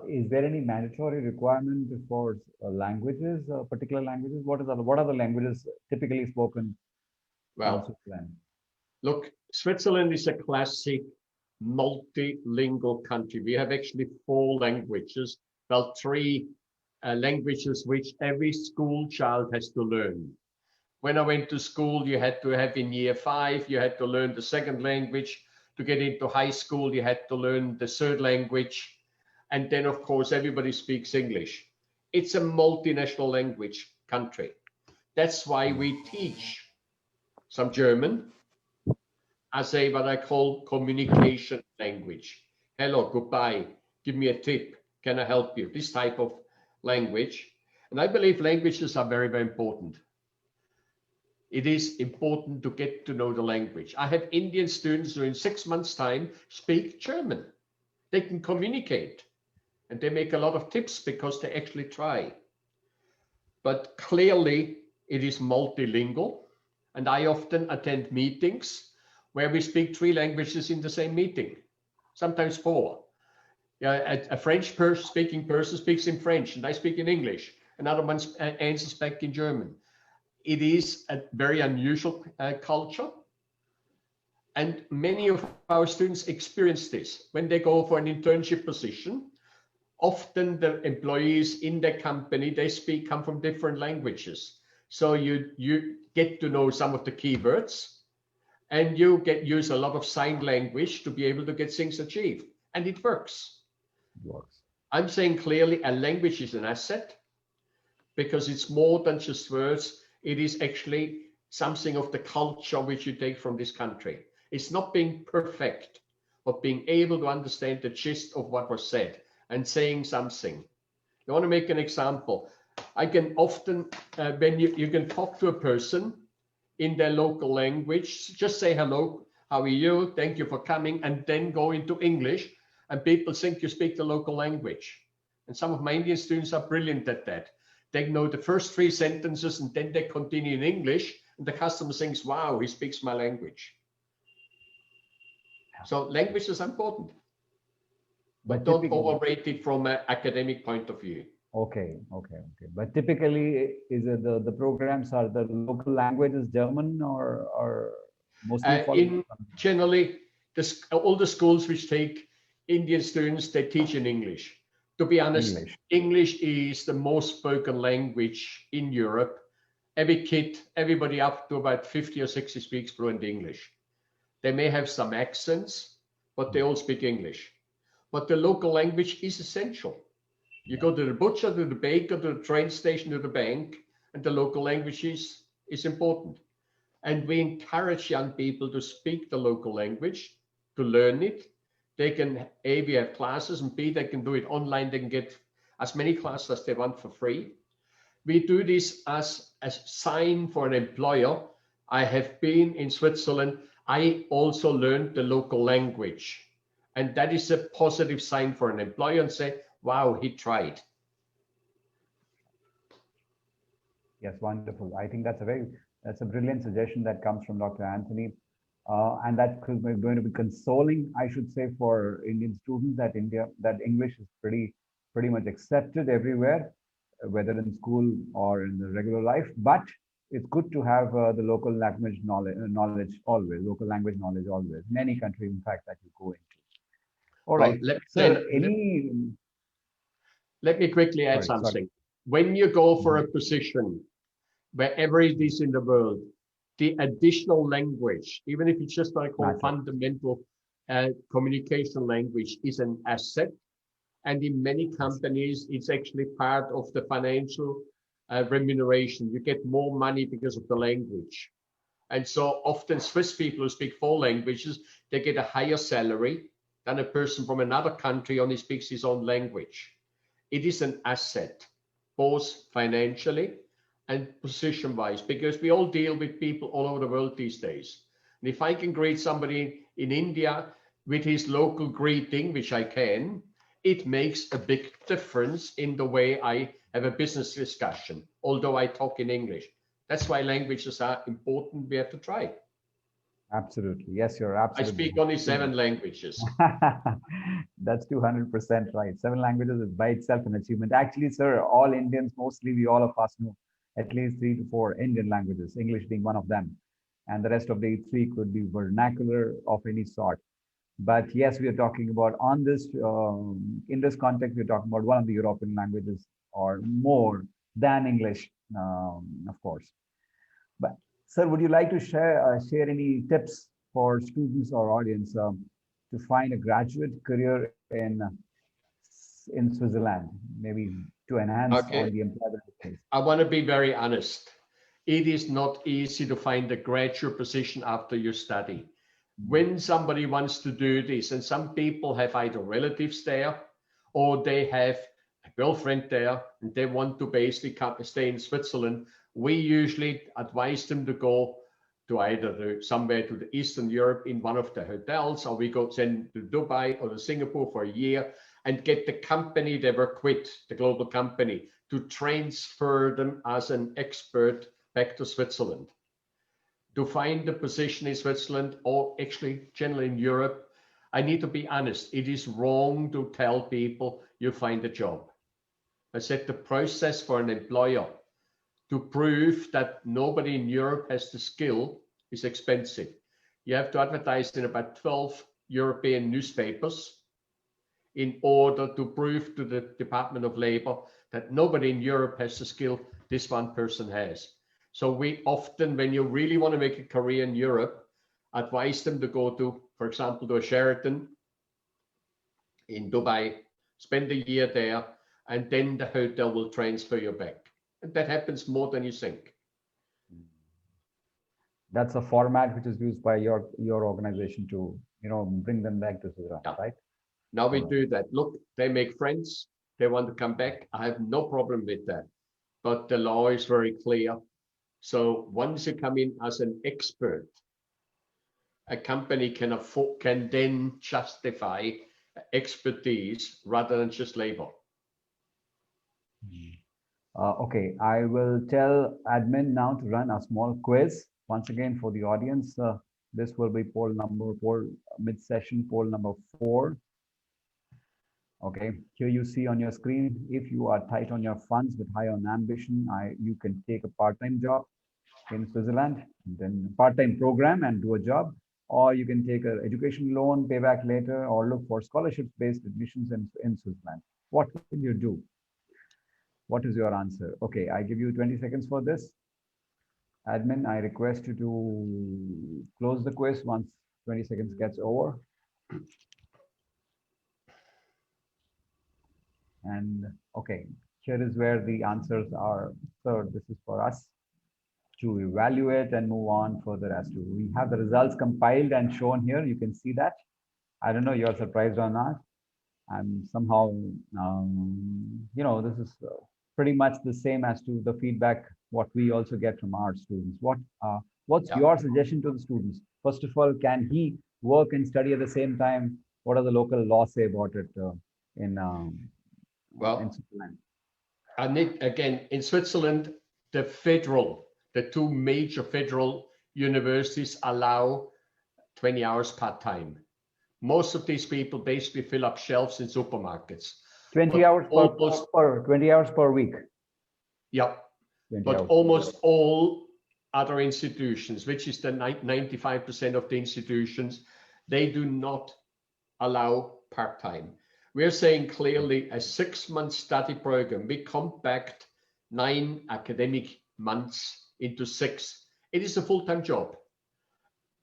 Is there any mandatory requirement for languages, particular languages? What are the languages typically spoken in Switzerland? Look, Switzerland is a classic multilingual country. We have actually 4 languages, well, 3 languages which every school child has to learn. When I went to school, you had to have in year 5, you had to learn the 2nd language. To get into high school, you had to learn the 3rd language. And then, of course, everybody speaks English. It's a multinational language country. That's why we teach some German as a what I call communication language. Hello, goodbye, give me a tip, can I help you? This type of language. And I believe languages are very, very important. It is important to get to know the language. I have Indian students who in 6 months' time speak German. They can communicate and they make a lot of tips because they actually try. But clearly it is multilingual. And I often attend meetings where we speak 3 languages in the same meeting, sometimes 4. A French speaking person speaks in French and I speak in English. Another one answers back in German. it is a very unusual culture. And many of our students experience this. When they go for an internship position, often the employees in the company, they come from different languages. So you get to know some of the keywords, and you use a lot of sign language to be able to get things achieved. And it works. It works. I'm saying clearly a language is an asset because it's more than just words. It is actually something of the culture which you take from this country. It's not being perfect, but being able to understand the gist of what was said and saying something. I want to make an example. I can often, when you can talk to a person in their local language, just say hello, how are you, thank you for coming, and then go into English, and people think you speak the local language. And some of my Indian students are brilliant at that. They know the first 3 sentences and then they continue in English, and the customer thinks, wow, he speaks my language. So language is important, but don't overrate it from an academic point of view. Okay. But typically, is it the programs are the local language is German or mostly? Generally, all the schools which take Indian students, they teach in English. To be honest, English is the most spoken language in Europe. Every kid, everybody up to about 50 or 60 speaks fluent English. They may have some accents, but they all speak English. But the local language is essential. You go to the butcher, to the baker, to the train station, to the bank, and the local language is important. And we encourage young people to speak the local language, to learn it. They can, A, we have classes, and B, they can do it online. They can get as many classes as they want for free. We do this as a sign for an employer. I have been in Switzerland. I also learned the local language. And that is a positive sign for an employer and say, wow, he tried. Yes, wonderful. I think that's a brilliant suggestion that comes from Dr. Anthony. And that's going to be consoling, I should say, for Indian students that English is pretty much accepted everywhere, whether in school or in the regular life. But it's good to have the local language knowledge always, local language knowledge always, in any country, in fact, that you go into. All right. Let me quickly add something. Sorry. When you go for a position, wherever it is in the world, the additional language, even if it's just what I call fundamental communication language, is an asset. And in many companies, it's actually part of the financial remuneration. You get more money because of the language. And so often Swiss people who speak 4 languages, they get a higher salary than a person from another country only speaks his own language. It is an asset, both financially and position-wise, because we all deal with people all over the world these days. And if I can greet somebody in India with his local greeting, which I can, it makes a big difference in the way I have a business discussion, although I talk in English. That's why languages are important. We have to try. Absolutely. Yes, you're absolutely. I speak only 7 languages. That's 200% right. 7 languages is by itself an achievement. Actually, sir, all Indians, mostly all of us know at least 3 to 4 Indian languages, English being one of them. And the rest of the 3 could be vernacular of any sort. But yes, we are talking about in this context, we're talking about one of the European languages or more than English, of course. But sir, would you like to share any tips for students or audience to find a graduate career in Switzerland, maybe to enhance on the employability? I want to be very honest. It is not easy to find a graduate position after you study. When somebody wants to do this, and some people have either relatives there or they have a girlfriend there and they want to basically stay in Switzerland, we usually advise them to go to either somewhere to the Eastern Europe in one of the hotels, or we go then to Dubai or to Singapore for a year and get the company they were quit, the global company, to transfer them as an expert back to Switzerland. To find a position in Switzerland, or actually generally in Europe, I need to be honest, it is wrong to tell people you find a job. I said the process for an employer to prove that nobody in Europe has the skill is expensive. You have to advertise in about 12 European newspapers in order to prove to the Department of Labor that nobody in Europe has the skill this one person has. So we often, when you really want to make a career in Europe, advise them to go to, for example, to a Sheraton in Dubai, spend a year there, and then the hotel will transfer you back. And that happens more than you think. That's a format which is used by your organization to, bring them back to Switzerland, Yeah. right? Now we do that. Look, they make friends. They want to come back. I have no problem with that. But the law is very clear. So once you come in as an expert, a company can then justify expertise rather than just labor. Okay, I will tell admin now to run a small quiz once again for the audience. This will be poll mid-session poll number 4. Okay, here you see on your screen, if you are tight on your funds with high on ambition, you can take a part-time job in Switzerland, then part-time program and do a job, or you can take an education loan, pay back later, or look for scholarships-based admissions in Switzerland. What will you do? What is your answer? Okay, I give you 20 seconds for this. Admin, I request you to close the quiz once 20 seconds gets over. And okay, here is where the answers are. So this is for us to evaluate and move on further as to. We have the results compiled and shown here. You can see that. I don't know you're surprised or not. I'm somehow, this is pretty much the same as to the feedback what we also get from our students. What's your suggestion to the students? First of all, can he work and study at the same time? What does the local law say about it in Switzerland? And again, in Switzerland, the two major federal universities allow 20 hours part-time. Most of these people basically fill up shelves in supermarkets. 20 hours per week. Yeah, but almost all other institutions, which is the 95% of the institutions, they do not allow part-time. We're saying clearly a 6-month study program. We compact 9 academic months into 6. It is a full-time job.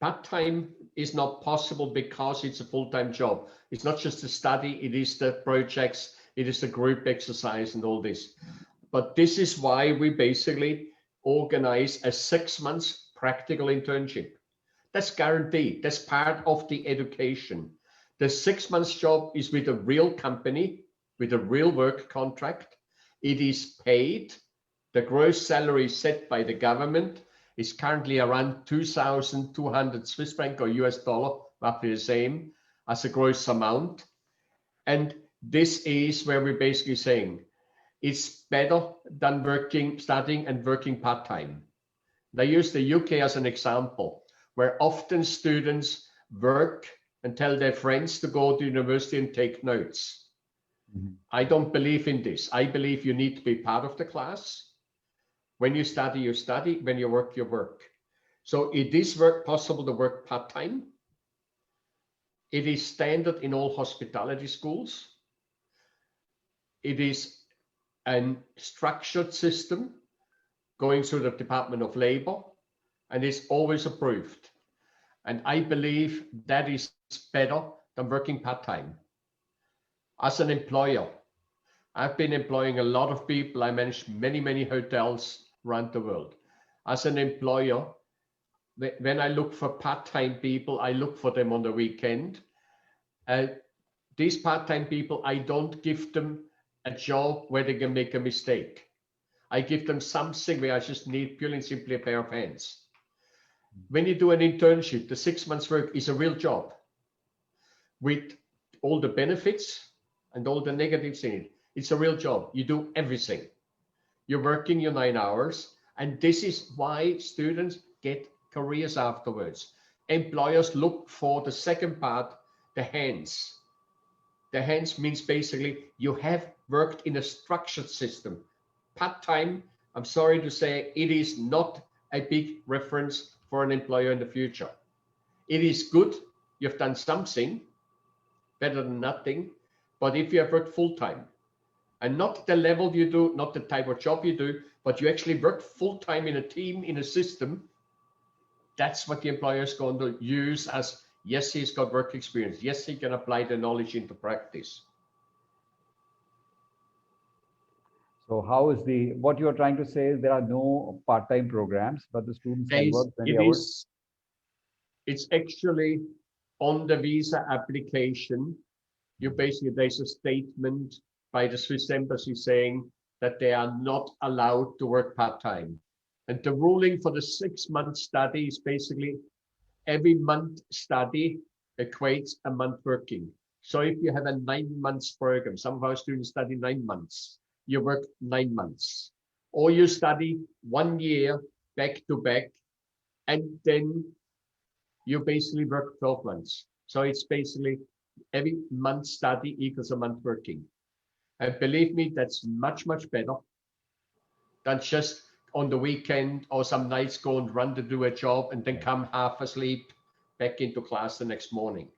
Part-time is not possible because it's a full-time job. It's not just the study, it is the projects, it is the group exercise and all this. But this is why we basically organize a 6 months practical internship. That's guaranteed. That's part of the education. The 6 months job is with a real company, with a real work contract. It is paid. The gross salary set by the government is currently around 2,200 Swiss franc or US dollar, roughly the same as a gross amount. And this is where we're basically saying it's better than studying and working part-time. They use the UK as an example, where often students work and tell their friends to go to university and take notes. Mm-hmm. I don't believe in this. I believe you need to be part of the class. When you study, you study. When you work, you work. So it is possible to work part-time. It is standard in all hospitality schools. It is a structured system going through the Department of Labor, and it's always approved. And I believe that is better than working part-time. As an employer, I've been employing a lot of people. I manage many, many hotels around the world. As an employer, when I look for part-time people, I look for them on the weekend. These part-time people, I don't give them a job where they can make a mistake. I give them something where I just need purely and simply a pair of hands. When you do an internship, the 6 months work is a real job with all the benefits and all the negatives in it. It's a real job. You do everything. You're working your 9 hours. And this is why students get careers afterwards. Employers look for the second part, the hands. The hands means basically you have worked in a structured system. Part-time I'm sorry to say, it is not a big reference for an employer in the future. It is good, you've done something, better than nothing, but if you have worked full-time, and not the level you do, not the type of job you do, but you actually work full-time in a team, in a system, that's what the employer is going to use as, yes, he's got work experience. Yes, he can apply the knowledge into practice. So how is what you're trying to say is there are no part-time programs, but the students can work 20 hours? It's actually on the visa application. There's a statement by the Swiss embassy saying that they are not allowed to work part-time. And the ruling for the 6-month study is basically every month study equates a month working. So if you have a 9-month program, some of our students study 9 months, you work 9 months. Or you study 1 year back to back, and then you basically work 12 months. So it's basically every month study equals a month working. And believe me, that's much, much better than just on the weekend or some nights go and run to do a job and then come half asleep back into class the next morning.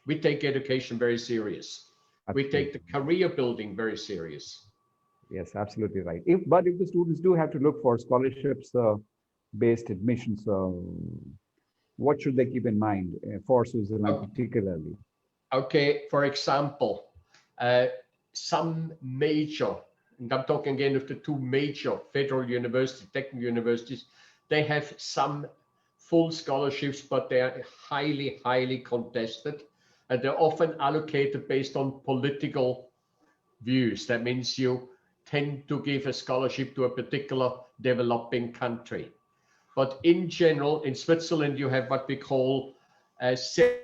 We take education very serious. We take the career building very serious. Yes, absolutely right. But if the students do have to look for scholarships based admissions, what should they keep in mind for Switzerland particularly? Okay, for example, some major, and I'm talking again of the 2 major federal universities, technical universities, they have some full scholarships, but they are highly, highly contested. And they're often allocated based on political views. That means you tend to give a scholarship to a particular developing country. But in general, in Switzerland, you have what we call institutions.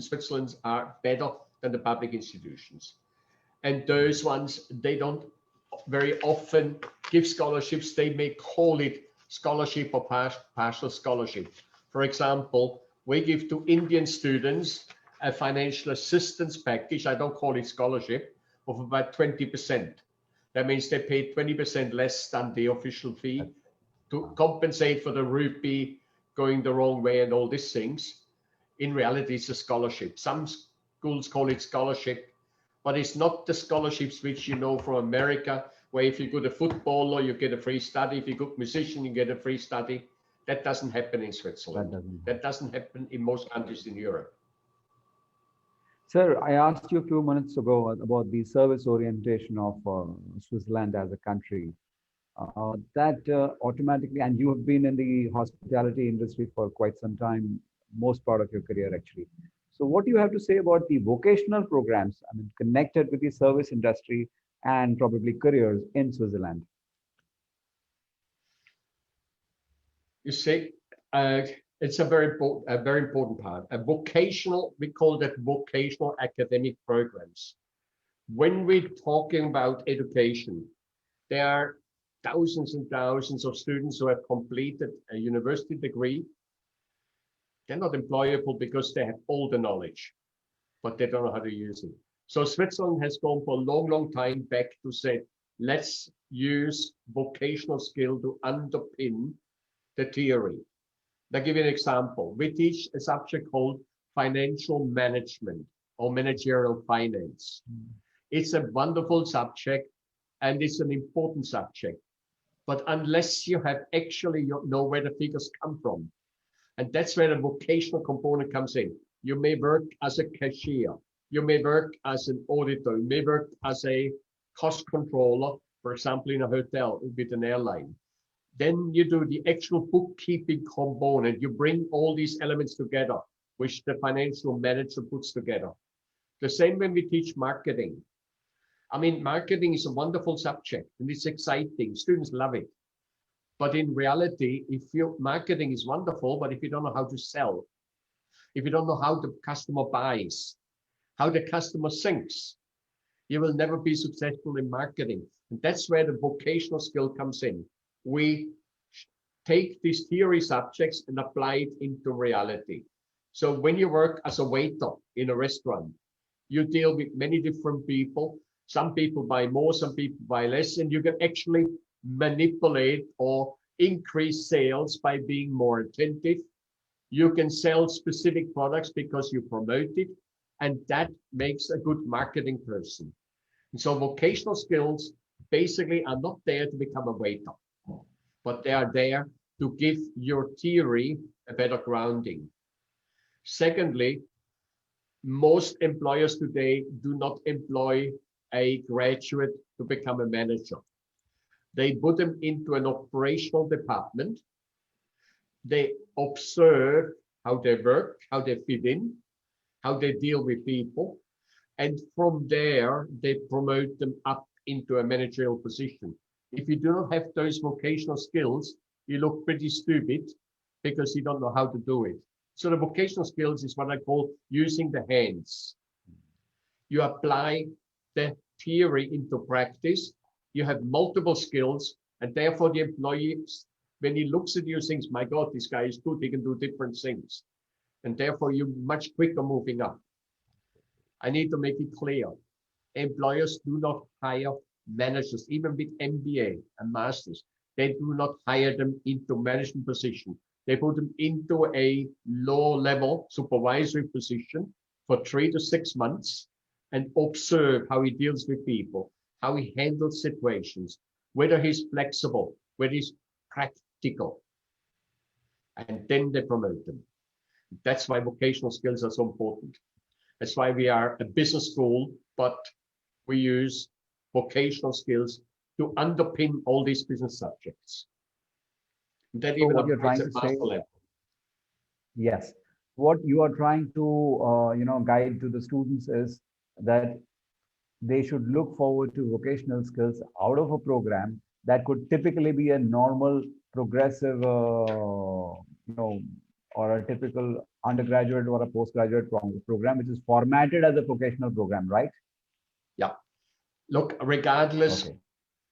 Switzerland are better than the public institutions. And those ones, they don't very often give scholarships. They may call it scholarship or partial scholarship. For example, we give to Indian students a financial assistance package, I don't call it scholarship, of about 20%. That means they pay 20% less than the official fee to compensate for the rupee going the wrong way and all these things. In reality, it's a scholarship. Some schools call it scholarship, but it's not the scholarships which you know from America, where if you're good a footballer, you get a free study. If you're a good musician, you get a free study. That doesn't happen in Switzerland. That doesn't happen in most countries in Europe. Sir, I asked you a few minutes ago about the service orientation of Switzerland as a country. That automatically, and you have been in the hospitality industry for quite some time, most part of your career actually. So what do you have to say about the vocational programs, I mean, connected with the service industry and probably careers in Switzerland? You see, it's a very important part. A vocational, we call that vocational academic programs. When we're talking about education, there are thousands and thousands of students who have completed a university degree. They're not employable because they have all the knowledge, but they don't know how to use it. So Switzerland has gone for a long, long time back to say, let's use vocational skill to underpin the theory. I'll give you an example. We teach a subject called financial management or managerial finance. It's a wonderful subject and it's an important subject. But unless you have actually know where the figures come from, and that's where the vocational component comes in. You may work as a cashier. You may work as an auditor. You may work as a cost controller, for example, in a hotel with an airline. Then you do the actual bookkeeping component. You bring all these elements together, which the financial manager puts together. The same when we teach marketing. I mean, marketing is a wonderful subject and it's exciting. Students love it. But in reality, if your marketing is wonderful, but if you don't know how to sell, if you don't know how the customer buys, how the customer thinks, you will never be successful in marketing. And that's where the vocational skill comes in. We take these theory subjects and apply it into reality. So when you work as a waiter in a restaurant, you deal with many different people. Some people buy more, some people buy less, and you can actually manipulate or increase sales by being more attentive. You can sell specific products because you promote it, and that makes a good marketing person. And so vocational skills basically are not there to become a waiter, but they are there to give your theory a better grounding. Secondly, most employers today do not employ a graduate to become a manager. They put them into an operational department. They observe how they work, how they fit in, how they deal with people. And from there, they promote them up into a managerial position. If you do not have those vocational skills, you look pretty stupid because you don't know how to do it. So the vocational skills is what I call using the hands. You apply the theory into practice. You have multiple skills, and therefore the employee, when he looks at you, thinks, my God, this guy is good, he can do different things. And therefore you're much quicker moving up. I need to make it clear. Employers do not hire managers, even with MBA and masters. They do not hire them into management position. They put them into a low-level supervisory position for 3 to 6 months and observe how he deals with people, how he handles situations, whether he's flexible, whether he's practical. And then they promote them. That's why vocational skills are so important. That's why we are a business school, but we use vocational skills to underpin all these business subjects. That So even what you're applies trying at to say, master level. yes, what you are trying to guide to the students is that they should look forward to vocational skills out of a program that could typically be a normal progressive or a typical undergraduate or a postgraduate program which is formatted as a vocational program, right? Yeah. Look, regardless Okay.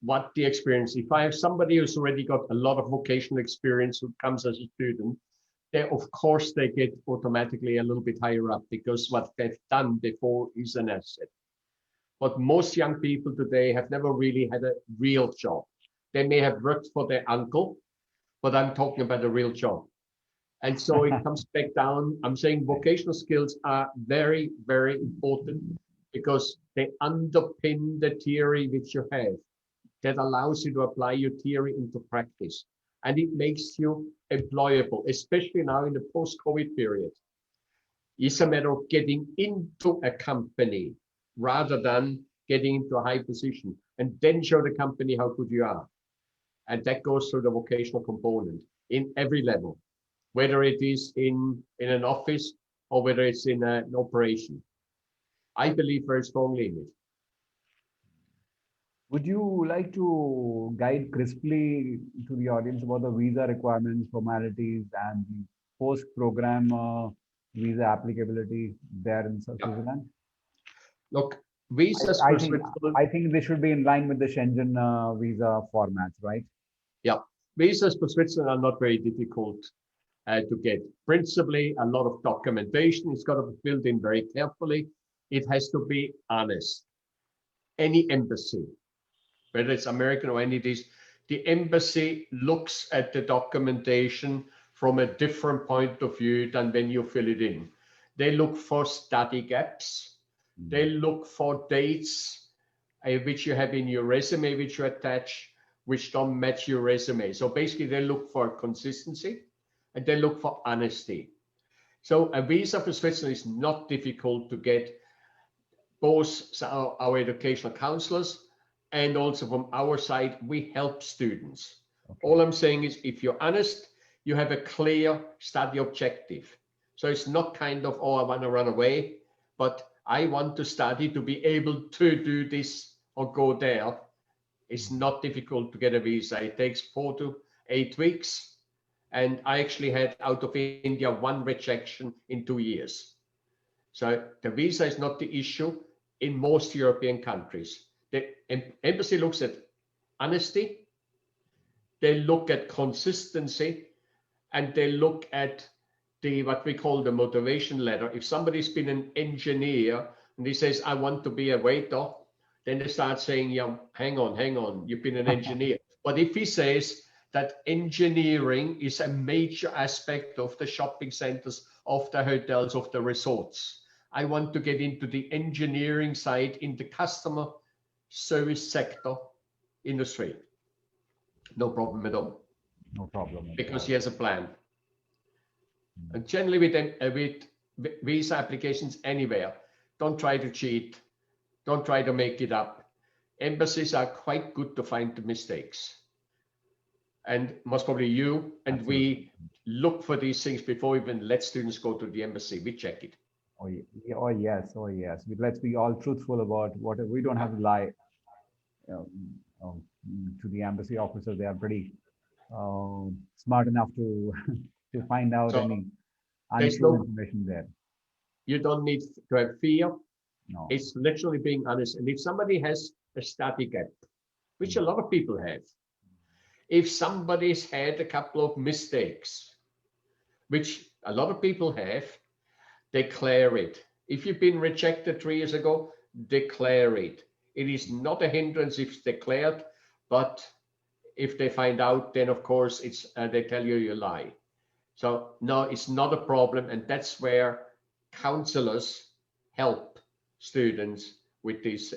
what the experience, if I have somebody who's already got a lot of vocational experience who comes as a student, they, of course, they get automatically a little bit higher up because what they've done before is an asset. But most young people today have never really had a real job. They may have worked for their uncle, but I'm talking about a real job. And so it comes back down. I'm saying vocational skills are very, very important because they underpin the theory which you have. That allows you to apply your theory into practice. And it makes you employable, especially now in the post-COVID period. It's a matter of getting into a company rather than getting into a high position and then show the company how good you are. And that goes through the vocational component in every level, whether it is in an office or whether it's in an operation. I believe very strongly in it. Would you like to guide crisply to the audience about the visa requirements, formalities, and the post-program visa applicability there in Switzerland? Look, visas for Switzerland. I think they should be in line with the Schengen visa formats, right? Yeah, visas for Switzerland are not very difficult to get. Principally, a lot of documentation. It's got to be filled in very carefully. It has to be honest. Any embassy, whether it's American or any of these, the embassy looks at the documentation from a different point of view than when you fill it in. They look for study gaps. They look for dates which you have in your resume, which you attach, which don't match your resume. So basically, they look for consistency and they look for honesty. So a visa for Switzerland is not difficult to get. Both our educational counselors and also from our side, we help students. Okay. All I'm saying is if you're honest, you have a clear study objective. So it's not kind of, oh, I want to run away, but I want to study to be able to do this or go there. It's not difficult to get a visa. It takes 4 to 8 weeks. And I actually had out of India 1 rejection in 2 years. So the visa is not the issue in most European countries. The embassy looks at honesty, they look at consistency, and they look at what we call the motivation letter. If somebody's been an engineer and he says, I want to be a waiter, then they start saying, yeah, hang on, you've been an engineer. But if he says that engineering is a major aspect of the shopping centers, of the hotels, of the resorts, I want to get into the engineering side in the customer service sector industry. No problem at all. No problem. Because he has a plan. And generally with visa applications anywhere, don't try to cheat. Don't try to make it up. Embassies are quite good to find the mistakes. And most probably you and we look for these things before we even let students go to the embassy. We check it. Oh yes. Let's be all truthful about what we don't have to lie to the embassy officers. They are pretty smart enough to to find out any untrue information there. You don't need to have fear. No. It's literally being honest. And if somebody has a study gap, which a lot of people have, if somebody's had a couple of mistakes, which a lot of people have, declare it. If you've been rejected 3 years ago, declare it. It is not a hindrance if it's declared, but if they find out, then of course it's they tell you lie. So no, it's not a problem, and that's where counselors help students with these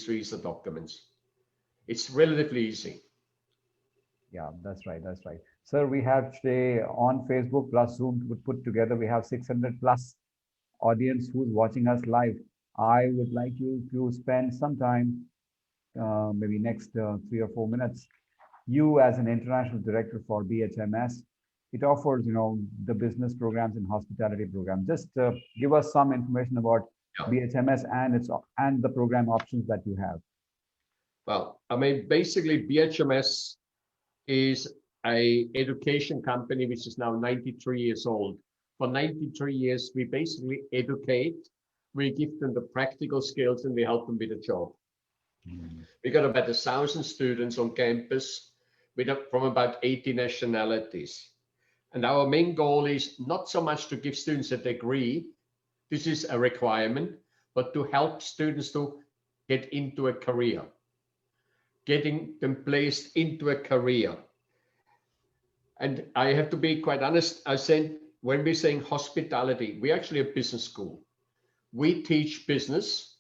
visa documents. It's relatively easy. Yeah, that's right. Sir, we have today on Facebook plus Zoom put together, we have 600 plus audience who's watching us live. I would like you to spend some time, maybe next 3 or 4 minutes. You as an international director for BHMS, it offers, the business programs and hospitality programs. Just give us some information about BHMS and the program options that you have. Well, I mean, basically BHMS is an education company which is now 93 years old. For 93 years, we basically educate, we give them the practical skills, and we help them with a job. We got about 1,000 students on campus from about 80 nationalities. And our main goal is not so much to give students a degree, this is a requirement, but to help students to get into a career, getting them placed into a career. And I have to be quite honest, I said, when we're saying hospitality, we're actually a business school. We teach business.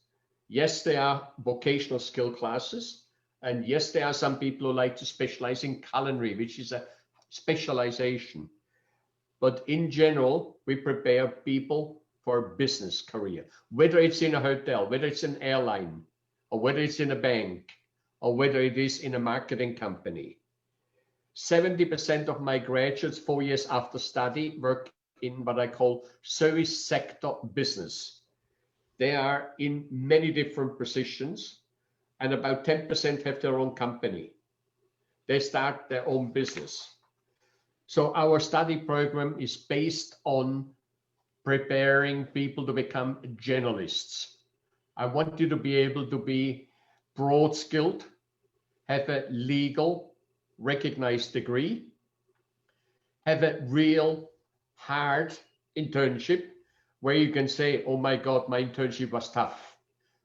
Yes, there are vocational skill classes. And yes, there are some people who like to specialize in culinary, which is a specialization. But in general, we prepare people for a business career, whether it's in a hotel, whether it's an airline, or whether it's in a bank, or whether it is in a marketing company. 70% of my graduates 4 years after study work in what I call service sector business. They are in many different positions, and about 10% have their own company. They start their own business. So our study program is based on preparing people to become generalists. I want you to be able to be broad skilled, have a legal recognized degree, have a real hard internship where you can say, oh my God, my internship was tough.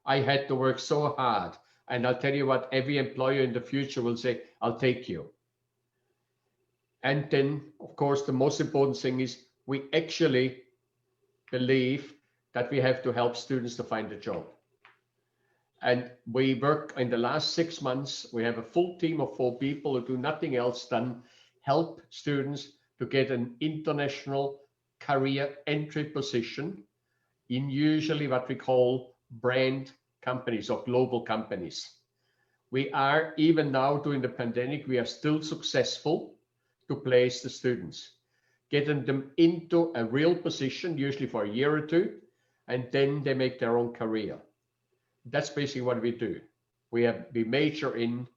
I had to work so hard. And I'll tell you what, every employer in the future will say, I'll take you. And then, of course, the most important thing is we actually believe that we have to help students to find a job. And we work in the last 6 months, we have a full team of 4 people who do nothing else than help students to get an international career entry position in usually what we call brand companies or global companies. We are, even now during the pandemic, we are still successful to place the students, getting them into a real position, usually for a year or 2, and then they make their own career. That's basically what we do. We major in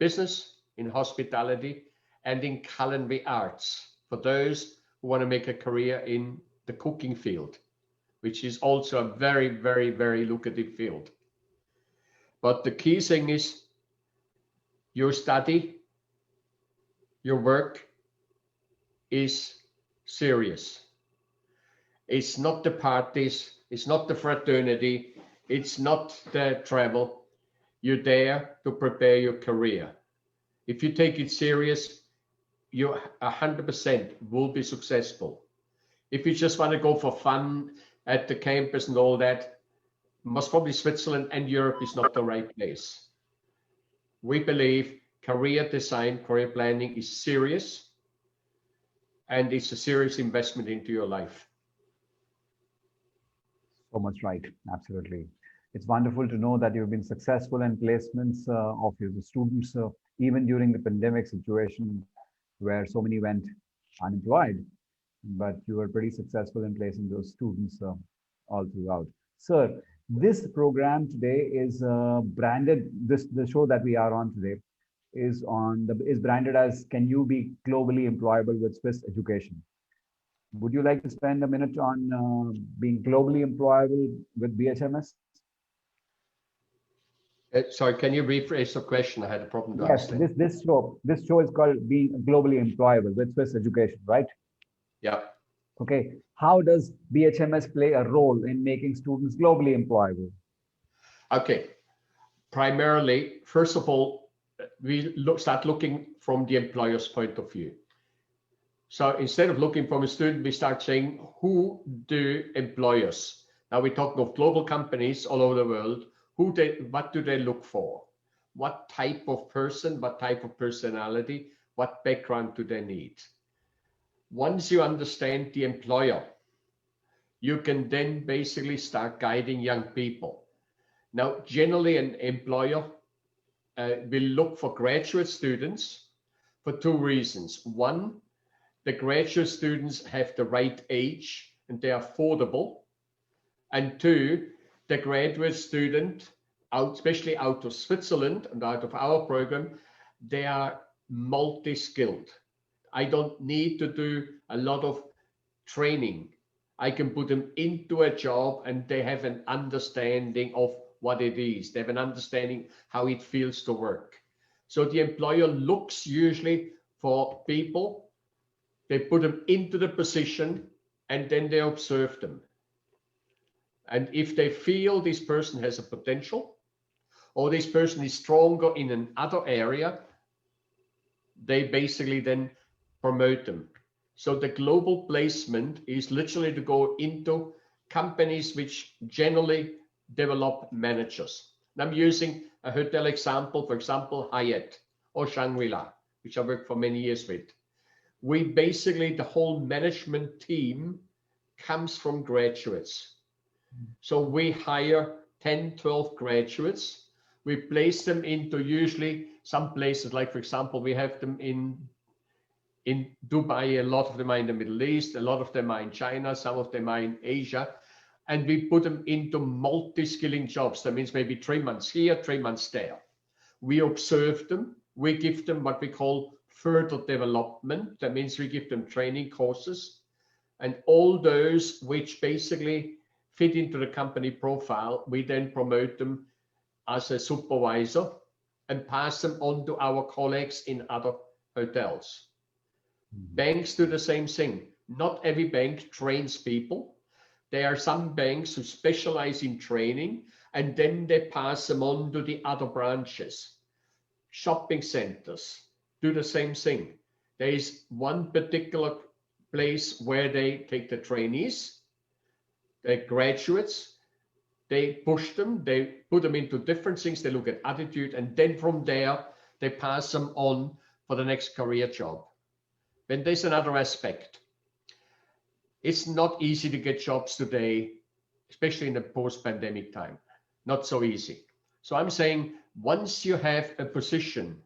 business, in hospitality, and in culinary arts for those who want to make a career in the cooking field, which is also a very, very, very lucrative field. But the key thing is your study, your work is serious. It's not the parties, it's not the fraternity, it's not the travel. You're there to prepare your career. If you take it serious, you 100% will be successful. If you just want to go for fun at the campus and all that, most probably Switzerland and Europe is not the right place. We believe career design, career planning is serious, and it's a serious investment into your life. So much right. Absolutely. It's wonderful to know that you've been successful in placements of your students, even during the pandemic situation where so many went unemployed, but you were pretty successful in placing those students all throughout. Sir, this program today is branded, the show that we are on today is branded as Can You Be Globally Employable with Swiss Education? Would you like to spend a minute on being globally employable with BHMS? Sorry, can you rephrase the question? I had a problem to Yes, understand. this show is called Being Globally Employable with Swiss Education, right? Yeah. Okay. How does BHMS play a role in making students globally employable? Okay. Primarily, first of all, we start looking from the employer's point of view. So instead of looking from a student, we start saying, who do employers? Now we're talking of global companies all over the world. What do they look for? What type of person, what type of personality, what background do they need? Once you understand the employer, you can then basically start guiding young people. Now, generally an employer will look for graduate students for two reasons. One, the graduate students have the right age and they're affordable. And two, the graduate student, especially out of Switzerland and out of our program, they are multi-skilled. I don't need to do a lot of training. I can put them into a job and they have an understanding of what it is. They have an understanding how it feels to work. So the employer looks usually for people, they put them into the position and then they observe them. And if they feel this person has a potential or this person is stronger in another area, they basically then promote them. So the global placement is literally to go into companies which generally develop managers. And I'm using a hotel example, for example, Hyatt or Shangri-La, which I worked for many years with. We basically, the whole management team comes from graduates. So we hire 10, 12 graduates. We place them into usually some places, like for example, we have them in Dubai, a lot of them are in the Middle East, a lot of them are in China, some of them are in Asia, and we put them into multi-skilling jobs. That means maybe 3 months here, 3 months there. We observe them, we give them what we call further development. That means we give them training courses, and all those which basically fit into the company profile, we then promote them as a supervisor and pass them on to our colleagues in other hotels. Banks do the same thing. Not every bank trains people. There are some banks who specialize in training and then they pass them on to the other branches. Shopping centers do the same thing. There is one particular place where they take the trainees, the graduates, they push them, they put them into different things, they look at attitude, and then from there, they pass them on for the next career job. Then there's another aspect. It's not easy to get jobs today, especially in the post-pandemic time. Not so easy. So I'm saying once you have a position,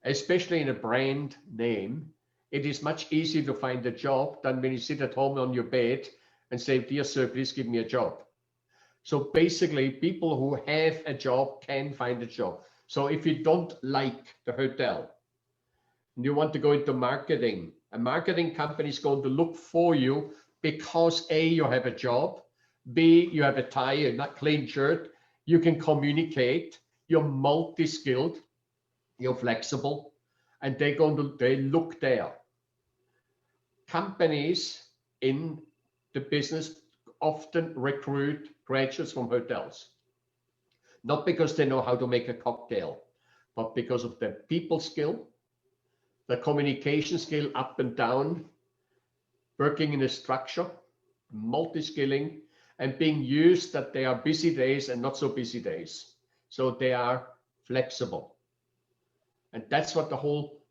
especially in a brand name, it is much easier to find a job than when you sit at home on your bed and say, dear sir, please give me a job. So basically, people who have a job can find a job. So if you don't like the hotel and you want to go into marketing, a marketing company is going to look for you because A, you have a job, B, you have a tie, a not clean shirt, you can communicate, you're multi-skilled, you're flexible, and they look there. Companies in the business often recruit graduates from hotels. not because they know how to make a cocktail, but because of their people skill, the communication skill up and down, working in a structure, multi-skilling, and being used that they are busy days and not so busy days. So they are flexible. And that's what the whole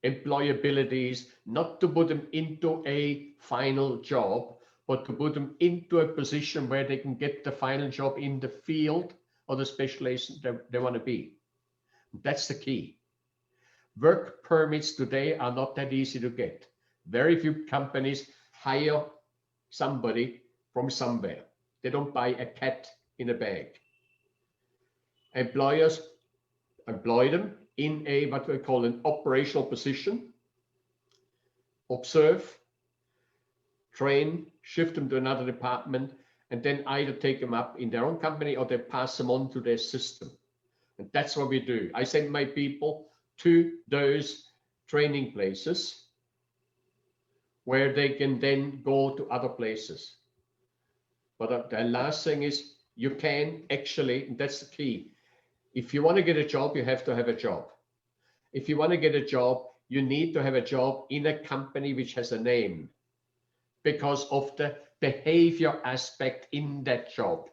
employability is, not to put them into a final job, but to put them into a position where they can get the final job in the field or the specialization they want to be. That's the key. Work permits today are not that easy to get. Very few companies hire somebody from somewhere. They don't buy a cat in a bag. Employers employ them in a what we call an operational position, observe, train, shift them to another department, and then either take them up in their own company or they pass them on to their system. And that's what we do. I send my people to those training places where they can then go to other places. But the last thing is you can actually, and that's the key, if you want to get a job, you have to have a job. If you want to get a job, you need to have a job in a company which has a name because of the behavior aspect in that job.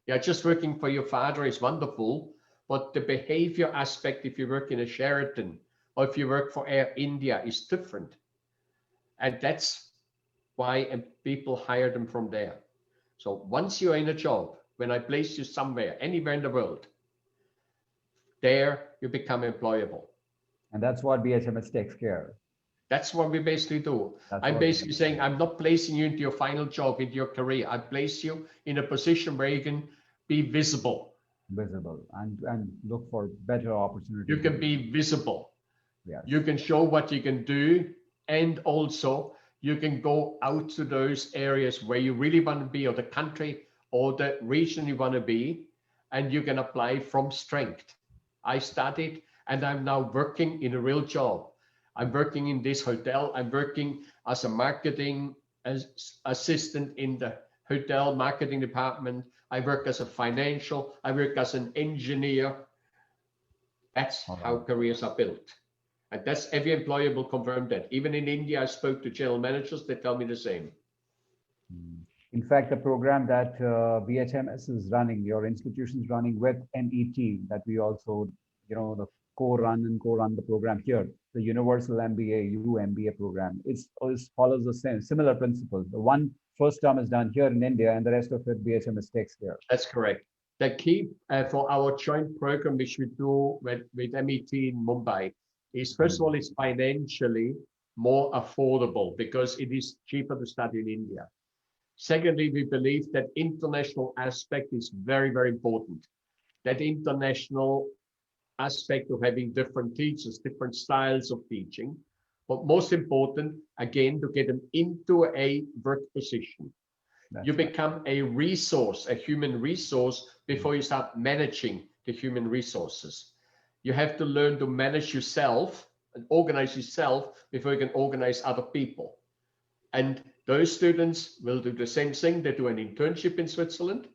Yeah, just working for your father is wonderful, but the behavior aspect, if you work in a Sheraton or if you work for Air India, is different. And that's why people hire them from there. So once you're in a job, when I place you somewhere, anywhere in the world, there you become employable. And that's what BHMS takes care. That's what we basically do. I'm basically saying, I'm not placing you into your final job, into your career. I place you in a position where you can be visible. And look for better opportunities. You can be visible. Yes. You can show what you can do. And also you can go out to those areas where you really want to be, or the country or the region you want to be, and you can apply from strength. I studied and I'm now working in a real job. I'm working in this hotel. I'm working as a marketing assistant in the hotel marketing department. I work as a financial. I work as an engineer. That's how careers are built. And that's every employer will confirm that. Even in India, I spoke to general managers. They tell me the same. In fact, the program that BHMS is running, your institution is running with NET, that we also, the co-run the program here, the Universal MBA, UMBA program. It follows the same, similar principles. The one first term is done here in India and the rest of it BHMS takes care. That's correct. The key for our joint program, which we do with MET in Mumbai, is first of all, it's financially more affordable because it is cheaper to study in India. Secondly, we believe that international aspect is very, very important. That international aspect of having different teachers, different styles of teaching, but most important, again, to get them into a work position. You become a resource, a human resource, before you start managing the human resources. You have to learn to manage yourself and organize yourself before you can organize other people. And those students will do the same thing. They do an internship in Switzerland.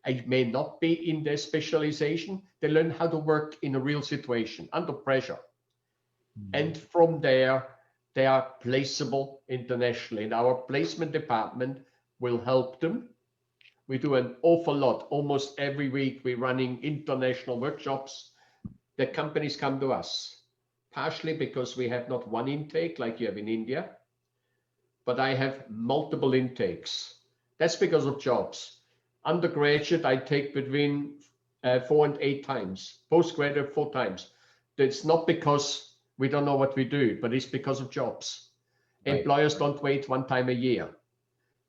It may not be in their specialization. They learn how to work in a real situation under pressure. And from there, they are placeable internationally. And our placement department will help them. We do an awful lot. Almost every week, we're running international workshops. The companies come to us, partially because we have not one intake like you have in India, but I have multiple intakes. That's because of jobs. Undergraduate, I take between 4 and 8 times. Postgraduate, 4 times. It's not because we don't know what we do, but it's because of jobs. Right. Employers don't wait 1 time a year.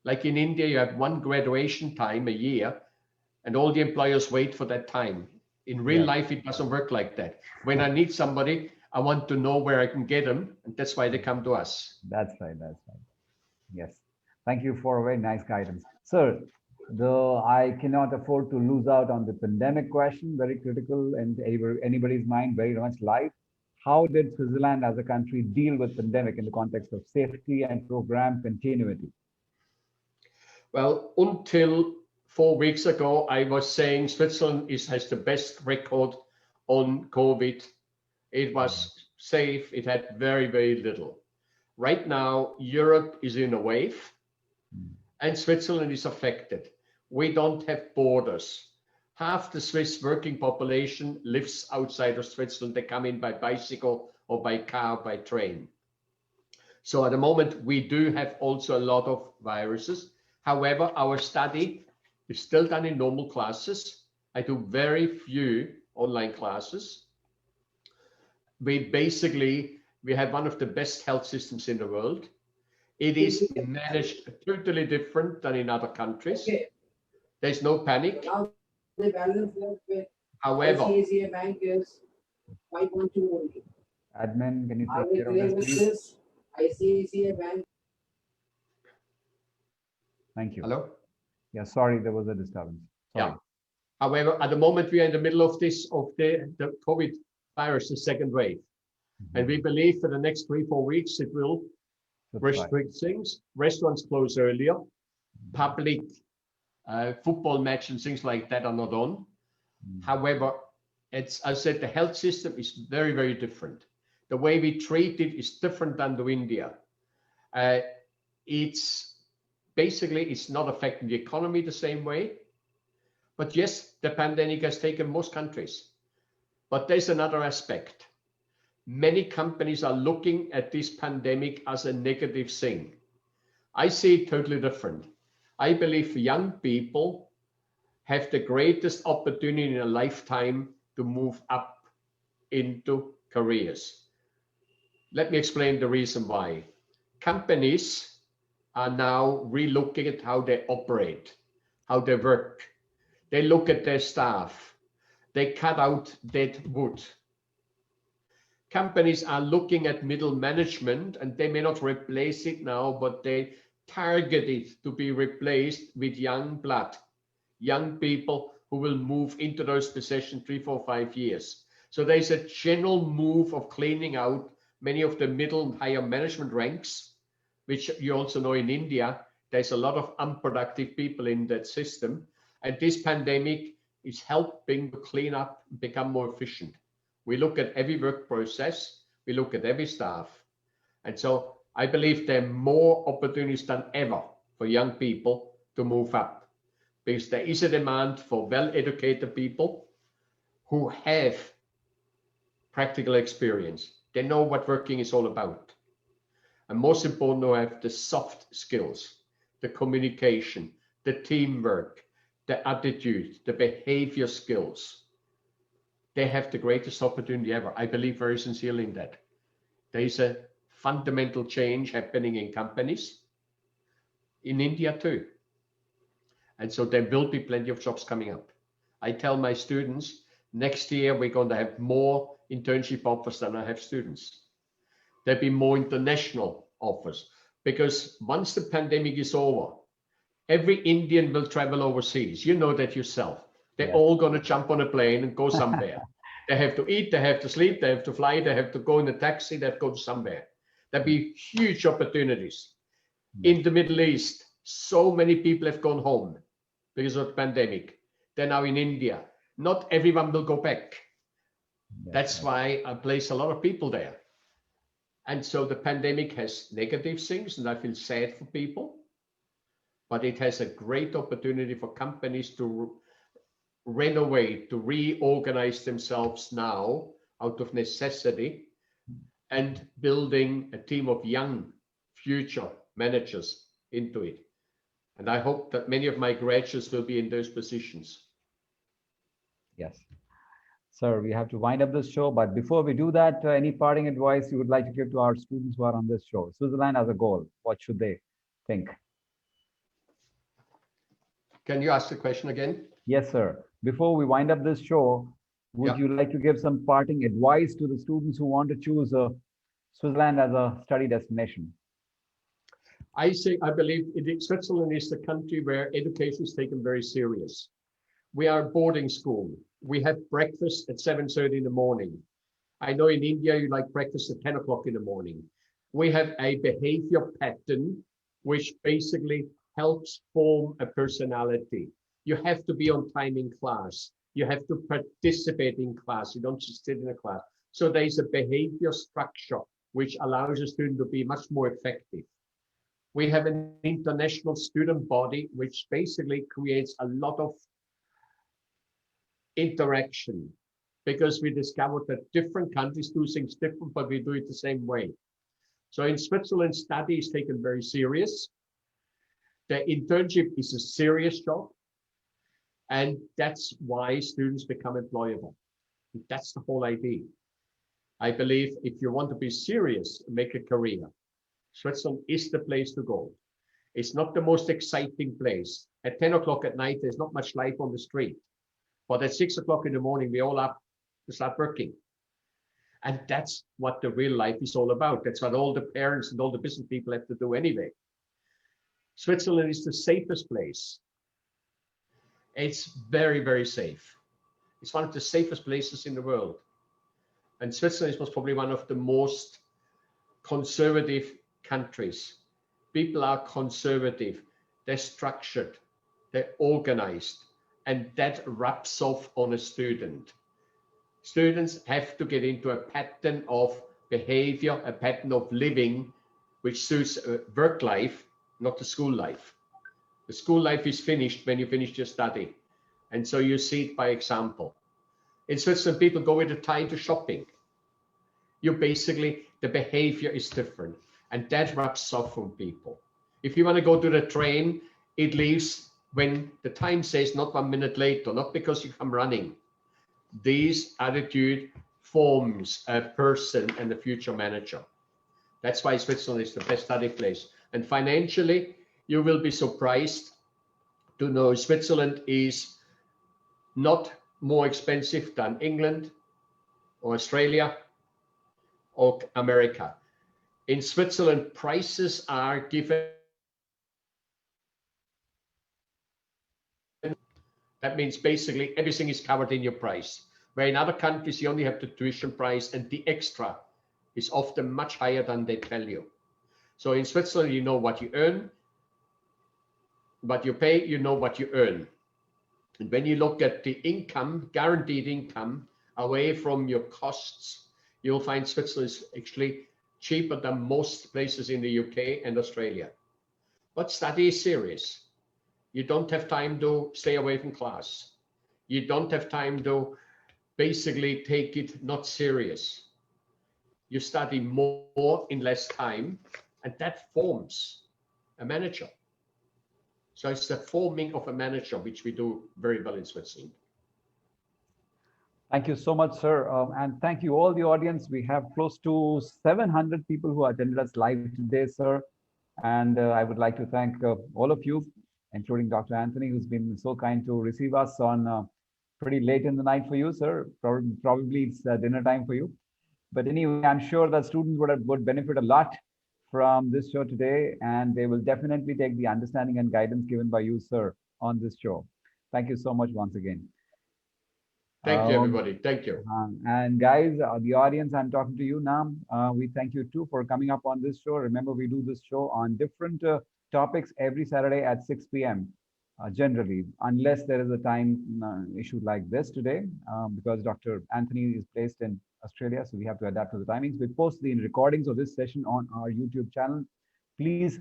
Like in India, you have 1 graduation time a year, and all the employers wait for that time. In real life, it doesn't work like that. When I need somebody, I want to know where I can get them, and that's why they come to us. That's right. Yes. Thank you for a very nice guidance. Sir, I cannot afford to lose out on the pandemic question, very critical and anybody's mind, very much live. How did Switzerland as a country deal with pandemic in the context of safety and program continuity? Well, until 4 weeks ago, I was saying Switzerland has the best record on COVID. It was safe. It had very, very little. Right now, Europe is in a wave and Switzerland is affected. We don't have borders. Half the Swiss working population lives outside of Switzerland. They come in by bicycle or by car, by train. So at the moment, we do have also a lot of viruses. However, our study is still done in normal classes. I do very few online classes. We have one of the best health systems in the world. It is managed totally different than in other countries. There's no panic. However, ICICI Bank is 5.2 only. Admin, can you Are take we care of clear this, with please? this? ICICI Bank. Thank you. hello? Yeah, sorry, there was a disturbance. Sorry. Yeah. However, at the moment, we are in the middle of the COVID virus, the second wave. And we believe for the next 3-4 weeks, it will restrict things. Restaurants close earlier. Public football match and things like that are not on. However, as I said, the health system is very, very different. The way we treat it is different than to India. It's not affecting the economy the same way. But yes, the pandemic has taken most countries. But there's another aspect. Many companies are looking at this pandemic as a negative thing. I see it totally different. I believe young people have the greatest opportunity in a lifetime to move up into careers. Let me explain the reason why. Companies are now relooking at how they operate, how they work. They look at their staff. They cut out dead wood. Companies are looking at middle management, and they may not replace it now, but they target it to be replaced with young blood, young people who will move into those positions 3, 4, 5 years. So there's a general move of cleaning out many of the middle and higher management ranks, which you also know in India, there's a lot of unproductive people in that system. And this pandemic is helping to clean up and become more efficient. We look at every work process, we look at every staff. And so I believe there are more opportunities than ever for young people to move up, because there is a demand for well-educated people who have practical experience. They know what working is all about. And most important, who have the soft skills, the communication, the teamwork, the attitude, the behavior skills. They have the greatest opportunity ever. I believe very sincerely in that. There is a fundamental change happening in companies, in India too. And so there will be plenty of jobs coming up. I tell my students, next year we're going to have more internship offers than I have students. There'll be more international offers, because once the pandemic is over, every Indian will travel overseas. You know that yourself. They're all going to jump on a plane and go somewhere. They have to eat, they have to sleep, they have to fly, they have to go in a taxi, they have to go somewhere. There'll be huge opportunities. In the Middle East, so many people have gone home because of the pandemic. They're now in India. Not everyone will go back. That's why I place a lot of people there. And so the pandemic has negative things, and I feel sad for people. But it has a great opportunity for companies to renovate, to reorganize themselves now out of necessity, and building a team of young future managers into it. And I hope that many of my graduates will be in those positions. Yes. Sir, we have to wind up this show, but before we do that, any parting advice you would like to give to our students who are on this show? Switzerland as a goal, what should they think? Can you ask the question again? Yes, sir. Before we wind up this show, would you like to give some parting advice to the students who want to choose Switzerland as a study destination? I believe Switzerland is the country where education is taken very serious. We are a boarding school. We have breakfast at 7:30 in the morning. I know in India you like breakfast at 10 o'clock in the morning. We have a behavior pattern which basically helps form a personality. You have to be on time in class. You have to participate in class. You don't just sit in a class. So there is a behavior structure which allows a student to be much more effective. We have an international student body which basically creates a lot of interaction, because we discovered that different countries do things different, but we do it the same way. So in Switzerland, study is taken very serious. The internship is a serious job. And that's why students become employable. That's the whole idea. I believe if you want to be serious, make a career, Switzerland is the place to go. It's not the most exciting place. At 10 o'clock at night, there's not much life on the street. But at 6 o'clock in the morning, we're all up to start working. And that's what the real life is all about. That's what all the parents and all the business people have to do anyway. Switzerland is the safest place. It's very, very safe. It's one of the safest places in the world. And Switzerland was probably one of the most conservative countries. People are conservative, they're structured, they're organized, and that rubs off on a student. Students have to get into a pattern of behavior, a pattern of living, which suits work life, not the school life. The school life is finished when you finish your study. And so you see it by example. In Switzerland, people go with a tie to shopping. You basically, the behavior is different, and that rubs off on people. If you want to go to the train, it leaves when the time says, not 1 minute later, not because you come running. This attitude forms a person and a future manager. That's why Switzerland is the best study place. And financially, you will be surprised to know Switzerland is not more expensive than England or Australia or America. In Switzerland, prices are given. That means basically everything is covered in your price. Where in other countries, you only have the tuition price, and the extra is often much higher than they tell you. So in Switzerland, you know what you earn, what you pay, you know what you earn. And when you look at the income, guaranteed income, away from your costs, you'll find Switzerland is actually cheaper than most places in the UK and Australia. But study is serious. You don't have time to stay away from class. You don't have time to basically take it not serious. You study more in less time, and that forms a manager. So it's the forming of a manager, which we do very well in Switzerland. Thank you so much, sir. And thank you all the audience. We have close to 700 people who attended us live today, sir. And I would like to thank all of you, including Dr. Anthony, who's been so kind to receive us on pretty late in the night for you, sir. Probably it's dinner time for you. But anyway, I'm sure that students would benefit a lot from this show today, and they will definitely take the understanding and guidance given by you, sir, on this show. Thank you so much once again. Thank you, everybody. Thank you. And guys, the audience, I'm talking to you now. We thank you too for coming up on this show. Remember, we do this show on different topics every Saturday at 6 p.m. Generally, unless there is a time issue like this today, because Dr. Anthony is placed in Australia, so we have to adapt to the timings. We post the recordings of this session on our YouTube channel. Please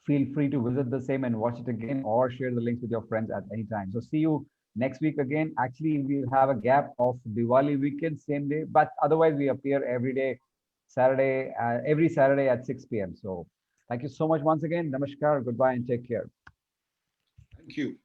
feel free to visit the same and watch it again, or share the links with your friends at any time. So see you next week again. Actually, we'll have a gap of Diwali weekend, same day, but otherwise we appear every day, every Saturday at 6 p.m. So thank you so much once again. Namaskar, goodbye, and take care. Thank you.